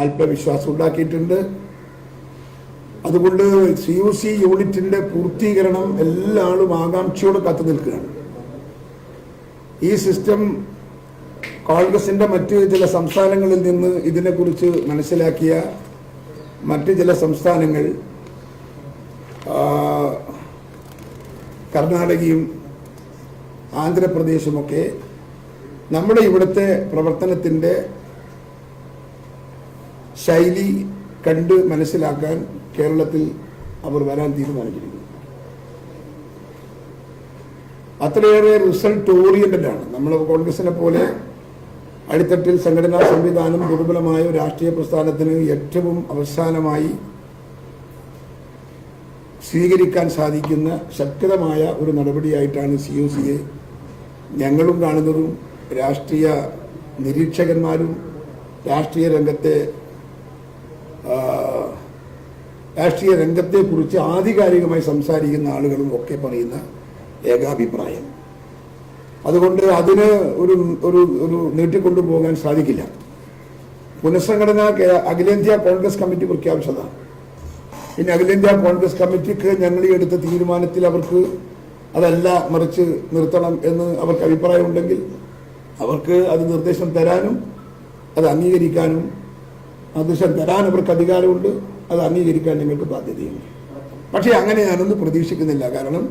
ആത്മവിശ്വാസം ഉണ്ടാക്കിയിട്ടുണ്ട്. അതുകൊണ്ട് CUC യൂണിറ്റിന്റെ പൂർത്തീകരണം എല്ലാ ആളും ആകാംക്ഷയോടെ കാത്തു നിൽക്കുകയാണ്. ഈ സിസ്റ്റം കോൺഗ്രസിന്റെ മറ്റ് ചില സംസ്ഥാനങ്ങളിൽ നിന്ന് ഇതിനെക്കുറിച്ച് മനസ്സിലാക്കിയ മറ്റ് ചില സംസ്ഥാനങ്ങൾ കർണാടകയും ആന്ധ്രാപ്രദേശുമൊക്കെ നമ്മുടെ ഇവിടുത്തെ പ്രവർത്തനത്തിൻ്റെ ശൈലി കണ്ട് മനസ്സിലാക്കാൻ കേരളത്തിൽ അവർ വരാൻ തീരുമാനിച്ചിരിക്കുന്നു. അത്രയേറെ റിസൾട്ട് ഓറിയന്റഡ് ആണ്. നമ്മൾ കോൺഗ്രസിനെ പോലെ അടിത്തട്ടിൽ സംഘടനാ സംവിധാനം ദുർബലമായ രാഷ്ട്രീയ പ്രസ്ഥാനത്തിന് ഏറ്റവും അവസാനമായി സ്വീകരിക്കാൻ സാധിക്കുന്ന ശക്തമായ ഒരു നടപടിയായിട്ടാണ് CUCയെ ഞങ്ങളും കാണുന്നതും രാഷ്ട്രീയ നിരീക്ഷകന്മാരും രാഷ്ട്രീയ രംഗത്തെക്കുറിച്ച് ആധികാരികമായി സംസാരിക്കുന്ന ആളുകളും ഒക്കെ പറയുന്ന ഏകാഭിപ്രായം. അതുകൊണ്ട് അതിന് ഒരു ഒരു ഒരു നീട്ടിക്കൊണ്ടുപോകാൻ സാധിക്കില്ല. പുനഃസംഘടന അഖിലേന്ത്യാ കോൺഗ്രസ് കമ്മിറ്റി പ്രഖ്യാപിച്ചതാണ്. പിന്നെ അഖിലേന്ത്യാ കോൺഗ്രസ് കമ്മിറ്റിക്ക് ഞങ്ങൾ ഈ എടുത്ത തീരുമാനത്തിൽ അവർക്ക് അതല്ല മറിച്ച് നിർത്തണം എന്ന് അവർക്ക് അഭിപ്രായമുണ്ടെങ്കിൽ അവർക്ക് അത് നിർദ്ദേശം തരാനും അത് അംഗീകരിക്കാനും നിർദ്ദേശം തരാൻ അവർക്ക് അധികാരമുണ്ട്. അത് അംഗീകരിക്കാൻ ഞങ്ങൾക്ക് ബാധ്യതയുണ്ട്. പക്ഷേ അങ്ങനെ ഞാനൊന്നും പ്രതീക്ഷിക്കുന്നില്ല. കാരണം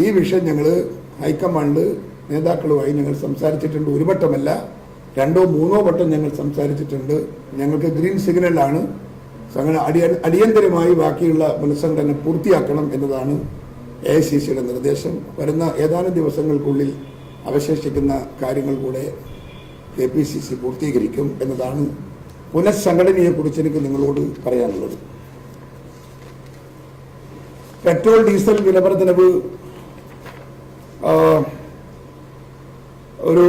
ഈ വിഷയം ഞങ്ങൾ ഹൈക്കമാൻഡ് നേതാക്കളുമായി ഞങ്ങൾ സംസാരിച്ചിട്ടുണ്ട്. ഒരു വട്ടമല്ല, 2 or 3 വട്ടം ഞങ്ങൾ സംസാരിച്ചിട്ടുണ്ട്. ഞങ്ങൾക്ക് ഗ്രീൻ സിഗ്നലാണ്. അടിയന്തരമായി ബാക്കിയുള്ള പുനഃസംഘടന പൂർത്തിയാക്കണം എന്നതാണ് AICCയുടെ നിർദ്ദേശം. വരുന്ന ഏതാനും ദിവസങ്ങൾക്കുള്ളിൽ അവശേഷിക്കുന്ന കാര്യങ്ങൾ കൂടെ KPCC പൂർത്തീകരിക്കും എന്നതാണ് പുനഃസംഘടനയെക്കുറിച്ച് എനിക്ക് നിങ്ങളോട് പറയാനുള്ളത്. പെട്രോൾ ഡീസൽ വിലവർദ്ധനവ് ഒരു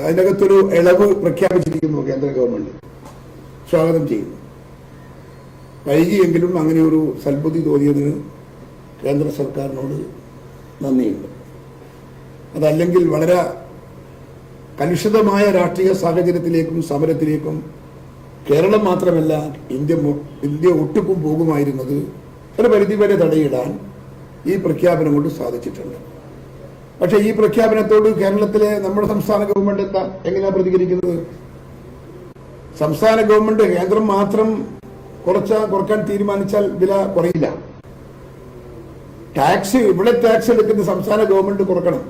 അതിനകത്തൊരു ഇളവ് പ്രഖ്യാപിച്ചിരിക്കുന്നു കേന്ദ്ര ഗവൺമെന്റ്. സ്വാഗതം ചെയ്യുന്നു. വൈകിയെങ്കിലും അങ്ങനെ ഒരു സൽബുദ്ധി തോന്നിയതിന് കേന്ദ്ര സർക്കാരിനോട് നന്ദിയുണ്ട്. അതല്ലെങ്കിൽ വളരെ കലുഷിതമായ രാഷ്ട്രീയ സാഹചര്യത്തിലേക്കും സമരത്തിലേക്കും കേരളം മാത്രമല്ല ഇന്ത്യ ഒട്ടുക്കും പോകുമായിരുന്നത് ഒരു പരിധിവരെ തടയിടാൻ ഈ പ്രഖ്യാപനം കൊണ്ട് സാധിച്ചിട്ടുണ്ട്. പക്ഷേ ഈ പ്രഖ്യാപനത്തോട് കേരളത്തിലെ നമ്മുടെ സംസ്ഥാന ഗവൺമെന്റ് എങ്ങനെയാണ് പ്രതികരിക്കുന്നത്? സംസ്ഥാന ഗവൺമെന്റ് കേന്ദ്രം മാത്രം കുറക്കാൻ തീരുമാനിച്ചാൽ വില കുറയില്ല. ഇവിടെ ടാക്സ് എടുക്കുന്ന സംസ്ഥാന ഗവൺമെന്റ് കുറക്കണം.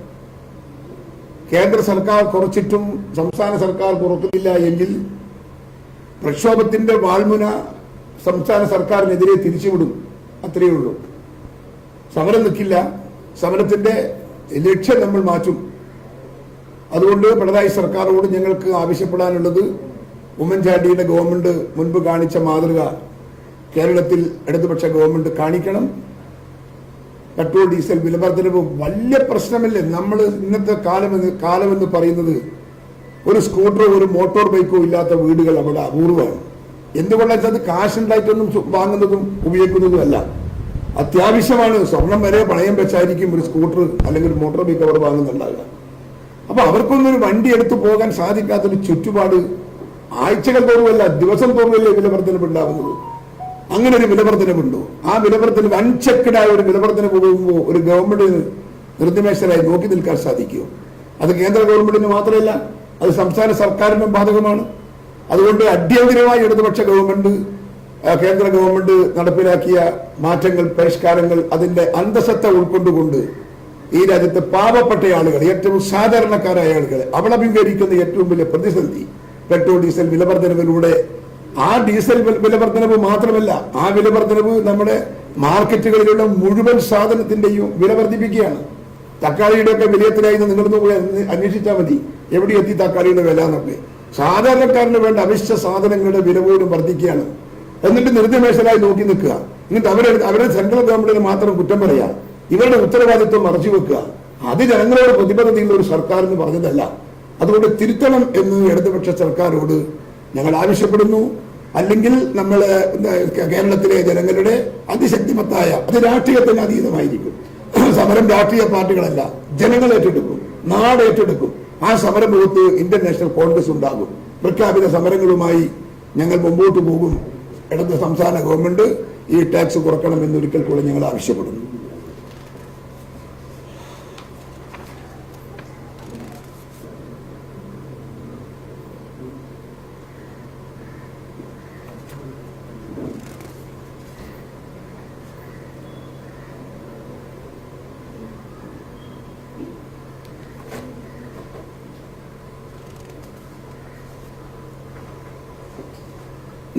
കേന്ദ്ര സർക്കാർ കുറച്ചിട്ടും സംസ്ഥാന സർക്കാർ കുറക്കുന്നില്ല എങ്കിൽ പ്രക്ഷോഭത്തിന്റെ വാൾമുന സംസ്ഥാന സർക്കാരിനെതിരെ തിരിച്ചുവിടും. അത്രയേ ഉള്ളൂ. സമരം നിൽക്കില്ല. സമരത്തിന്റെ ലക്ഷ്യം നമ്മൾ മാറ്റും. അതുകൊണ്ട് പിണറായി സർക്കാരോട് ഞങ്ങൾക്ക് ആവശ്യപ്പെടാനുള്ളത് ഉമ്മൻചാണ്ടിയുടെ ഗവൺമെന്റ് മുൻപ് കാണിച്ച മാതൃക കേരളത്തിൽ ഇടതുപക്ഷ ഗവൺമെന്റ് കാണിക്കണം. പെട്രോൾ ഡീസൽ വിലവർദ്ധനവ് വലിയ പ്രശ്നമല്ലേ? നമ്മൾ ഇന്നത്തെ കാലമെന്ന് പറയുന്നത് ഒരു സ്കൂട്ടറോ ഒരു മോട്ടോർ ബൈക്കോ ഇല്ലാത്ത വീടുകൾ അവിടെ അപൂർവമാണ്. എന്തുകൊണ്ടാണ് അത് കാശുണ്ടായിട്ടൊന്നും വാങ്ങുന്നതും ഉപയോഗിക്കുന്നതും അല്ല. അത്യാവശ്യമാണ്. സ്വർണം വരെ പണയം വെച്ചായിരിക്കും ഒരു സ്കൂട്ടർ അല്ലെങ്കിൽ ഒരു മോട്ടോർ ബൈക്ക് അവർ വാങ്ങുന്നുണ്ടാവുക. അപ്പൊ അവർക്കൊന്നും ഒരു വണ്ടി എടുത്തു പോകാൻ സാധിക്കാത്തൊരു ചുറ്റുപാട് ആഴ്ചകൾ തോറുമല്ല ദിവസം തോറുമല്ലേ വിലവർദ്ധനവ് ഉണ്ടാകുന്നത്. അങ്ങനെ ഒരു വിലവർദ്ധനവുണ്ടോ? ആ വിലവർദ്ധനവ് അൺചെക്ഡായ ഒരു വിലവർദ്ധനവ് പോകുമ്പോൾ ഒരു ഗവൺമെന്റിന് നിർനിമേഷരായി നോക്കി നിൽക്കാൻ സാധിക്കുമോ? അത് കേന്ദ്ര ഗവൺമെന്റിന് മാത്രമല്ല, അത് സംസ്ഥാന സർക്കാരിനും ബാധകമാണ്. അതുകൊണ്ട് അടിയന്തരമായി ഇടതുപക്ഷ ഗവൺമെന്റ് കേന്ദ്ര ഗവൺമെന്റ് നടപ്പിലാക്കിയ മാറ്റങ്ങൾ, പരിഷ്കാരങ്ങൾ അതിന്റെ അന്തസത്ത ഉൾക്കൊണ്ടുകൊണ്ട് ഈ രാജ്യത്തെ പാവപ്പെട്ട ആളുകൾ, ഏറ്റവും സാധാരണക്കാരായ ആളുകൾ അവൾ അഭിമുഖീകരിക്കുന്ന ഏറ്റവും വലിയ പ്രതിസന്ധി പെട്രോൾ ഡീസൽ വിലവർദ്ധനവിലൂടെ, ആ ഡീസൽ വിലവർദ്ധനവ് മാത്രമല്ല, ആ വിലവർദ്ധനവ് നമ്മുടെ മാർക്കറ്റുകളിലുള്ള മുഴുവൻ സാധനത്തിന്റെയും വില വർദ്ധിപ്പിക്കുകയാണ്. തക്കാളിയുടെ ഒക്കെ വിലയത്തിലായി നിങ്ങളൊന്ന് പോയി അന്വേഷിച്ചാൽ മതി എവിടെ എത്തി തക്കാളിയുടെ വില എന്നൊക്കെ. സാധാരണക്കാരന് വേണ്ട അവശ്യ സാധനങ്ങളുടെ വില പോലും വർദ്ധിക്കുകയാണ്. എന്നിട്ട് നിർദ്ദിമേഷനായി നോക്കി നിൽക്കുക. എന്നിട്ട് അവരുടെ സെൻട്രൽ ഗവൺമെന്റിന് മാത്രം കുറ്റം പറയാ, ഇവരുടെ ഉത്തരവാദിത്വം മറച്ചു വെക്കുക. അത് ജനങ്ങളോട് പ്രതിബദ്ധതയുള്ള ഒരു സർക്കാരിന് പറഞ്ഞതല്ല. അതുകൊണ്ട് തിരുത്തണം എന്ന് ഇടതുപക്ഷ സർക്കാരോട് ഞങ്ങൾ ആവശ്യപ്പെടുന്നു. അല്ലെങ്കിൽ നമ്മൾ കേരളത്തിലെ ജനങ്ങളുടെ അതിശക്തിമത്തായ, അത് രാഷ്ട്രീയത്തിന് അതീതമായിരിക്കും. സമരം രാഷ്ട്രീയ പാർട്ടികളല്ല, ജനങ്ങൾ ഏറ്റെടുക്കും, നാട് ഏറ്റെടുക്കും. ആ സമരമുഖത്ത് ഇന്ത്യൻ നാഷണൽ കോൺഗ്രസ് ഉണ്ടാകും. പ്രഖ്യാപിത സമരങ്ങളുമായി ഞങ്ങൾ മുമ്പോട്ട് പോകും. ഇടത് സംസ്ഥാന ഗവൺമെന്റ് ഈ ടാക്സ് കുറക്കണമെന്നൊരിക്കൽ കൂടെ ഞങ്ങൾ ആവശ്യപ്പെടുന്നു.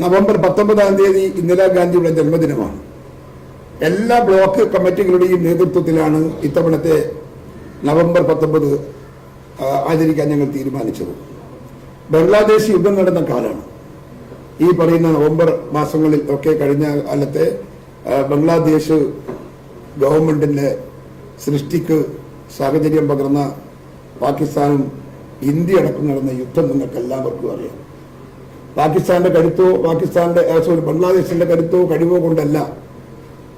നവംബർ 19 ഇന്ദിരാഗാന്ധിയുടെ ജന്മദിനമാണ്. എല്ലാ ബ്ലോക്ക് കമ്മിറ്റികളുടെയും നേതൃത്വത്തിലാണ് ഇത്തവണത്തെ നവംബർ 19 ആചരിക്കാൻ ഞങ്ങൾ തീരുമാനിച്ചത്. ബംഗ്ലാദേശ് യുദ്ധം നടന്ന കാലമാണ്. ഈ പറയുന്ന നവംബർ മാസങ്ങളിൽ ഒക്കെ കഴിഞ്ഞ കാലത്തെ ബംഗ്ലാദേശ് ഗവൺമെന്റിന്റെ സൃഷ്ടിക്ക് സാഹചര്യം പകർന്ന പാകിസ്ഥാനും ഇന്ത്യ അടക്കം നടന്ന യുദ്ധം നിങ്ങൾക്ക് എല്ലാവർക്കും അറിയാം. പാകിസ്ഥാന്റെ കരുത്തോ ബംഗ്ലാദേശിന്റെ കരുത്തോ കഴിവോ കൊണ്ടല്ല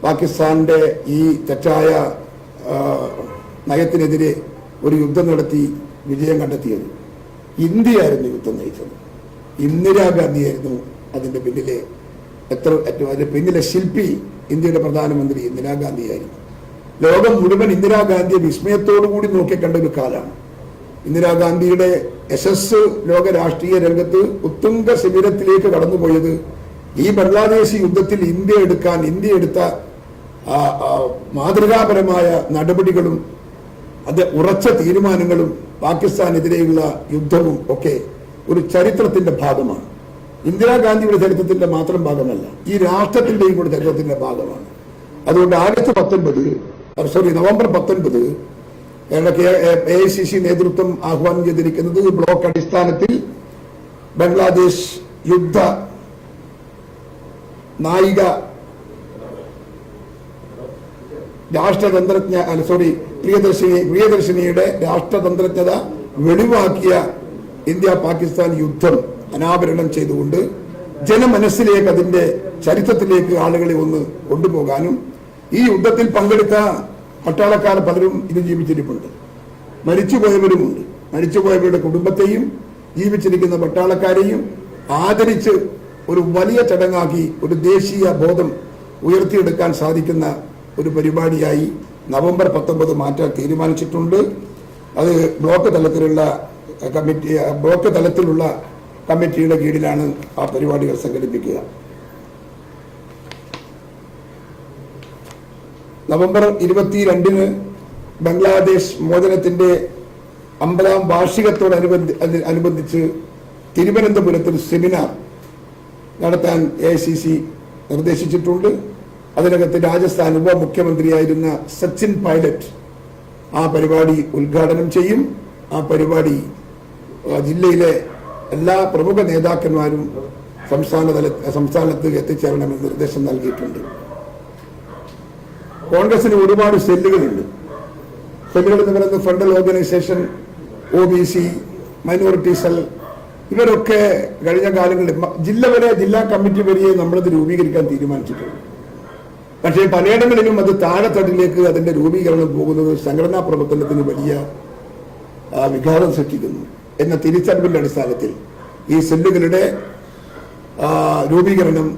പാകിസ്ഥാന്റെ ഈ തെറ്റായ നയത്തിനെതിരെ ഒരു യുദ്ധം നടത്തി വിജയം കണ്ടെത്തിയത്. ഇന്ത്യയായിരുന്നു യുദ്ധം നയിച്ചത്. ഇന്ദിരാഗാന്ധിയായിരുന്നു അതിന്റെ പിന്നിലെ അതിന്റെ പിന്നിലെ ശില്പി. ഇന്ത്യയുടെ പ്രധാനമന്ത്രി ഇന്ദിരാഗാന്ധിയായിരുന്നു. ലോകം മുഴുവൻ ഇന്ദിരാഗാന്ധിയെ വിസ്മയത്തോടുകൂടി നോക്കിക്കണ്ട ഒരു കാലമാണ്. ഇന്ദിരാഗാന്ധിയുടെ യശസ് ലോക രാഷ്ട്രീയ രംഗത്ത് ഉത്തുംഗ ശിബിരത്തിലേക്ക് കടന്നുപോയത് ഈ ബംഗ്ലാദേശ് യുദ്ധത്തിൽ ഇന്ത്യ എടുത്ത മാതൃകാപരമായ നടപടികളും അത് ഉറച്ച തീരുമാനങ്ങളും പാകിസ്ഥാനെതിരെയുള്ള യുദ്ധവും ഒക്കെ ഒരു ചരിത്രത്തിന്റെ ഭാഗമാണ്. ഇന്ദിരാഗാന്ധിയുടെ ചരിത്രത്തിന്റെ മാത്രം ഭാഗമല്ല, ഈ രാഷ്ട്രത്തിന്റെയും കൂടെ ചരിത്രത്തിന്റെ ഭാഗമാണ്. അതുകൊണ്ട് നവംബർ 19 AICC നേതൃത്വം ആഹ്വാനം ചെയ്തിരിക്കുന്നത് ബ്ലോക്ക് അടിസ്ഥാനത്തിൽ ബംഗ്ലാദേശ് യുദ്ധ നായിക പ്രിയദർശിനിയുടെ രാഷ്ട്രതന്ത്രജ്ഞത വെളിവാക്കിയ ഇന്ത്യ പാകിസ്ഥാൻ യുദ്ധം അനാവരണം ചെയ്തുകൊണ്ട് ജനമനസ്സിലേക്ക് അതിന്റെ ചരിത്രത്തിലേക്ക് ആളുകളെ ഒന്ന് കൊണ്ടുപോകാനും ഈ യുദ്ധത്തിൽ പങ്കെടുത്ത പട്ടാളക്കാർ പലരും ഇത് ജീവിച്ചിരിപ്പുണ്ട്, മരിച്ചുപോയവരുമുണ്ട്. മരിച്ചുപോയവരുടെ കുടുംബത്തെയും ജീവിച്ചിരിക്കുന്ന പട്ടാളക്കാരെയും ആദരിച്ച് ഒരു വലിയ ചടങ്ങാക്കി ഒരു ദേശീയ ബോധം ഉയർത്തിയെടുക്കാൻ സാധിക്കുന്ന ഒരു പരിപാടിയായി നവംബർ 19 മാറ്റാൻ തീരുമാനിച്ചിട്ടുണ്ട്. അത് ബ്ലോക്ക് തലത്തിലുള്ള കമ്മിറ്റിയുടെ കീഴിലാണ് ആ പരിപാടികൾ സംഘടിപ്പിക്കുക. നവംബർ 22 ബംഗ്ലാദേശ് മോചനത്തിന്റെ 50ാം വാർഷികത്തോടനുബന്ധിച്ച് തിരുവനന്തപുരത്ത് ഒരു സെമിനാർ നടത്താൻ AICC നിർദ്ദേശിച്ചിട്ടുണ്ട്. അതിനകത്ത് രാജസ്ഥാൻ ഉപമുഖ്യമന്ത്രിയായിരുന്ന സച്ചിൻ പൈലറ്റ് ആ പരിപാടി ഉദ്ഘാടനം ചെയ്യും. ആ പരിപാടി ജില്ലയിലെ എല്ലാ പ്രമുഖ നേതാക്കന്മാരും സംസ്ഥാനത്ത് എത്തിച്ചേരണമെന്ന് നിർദ്ദേശം നൽകിയിട്ടുണ്ട്. കോൺഗ്രസിന് ഒരുപാട് സെല്ലുകളുണ്ട്. സെല്ലുകൾ എന്ന് പറയുന്നത് federal organisation, OBC, minority cell, ഇവരൊക്കെ കഴിഞ്ഞ കാലങ്ങളിൽ ജില്ലാ കമ്മിറ്റി വരെ നമ്മളത് രൂപീകരിക്കാൻ തീരുമാനിച്ചിട്ടുണ്ട്. പക്ഷേ പലയിടങ്ങളിലും അത് താഴെത്തട്ടിലേക്ക് അതിന്റെ രൂപീകരണം പോകുന്നത് സംഘടനാ പ്രവർത്തനത്തിന് വലിയ വിഘാതം സൃഷ്ടിക്കുന്നു എന്ന തിരിച്ചറിവിന്റെ അടിസ്ഥാനത്തിൽ ഈ സെല്ലുകളുടെ രൂപീകരണം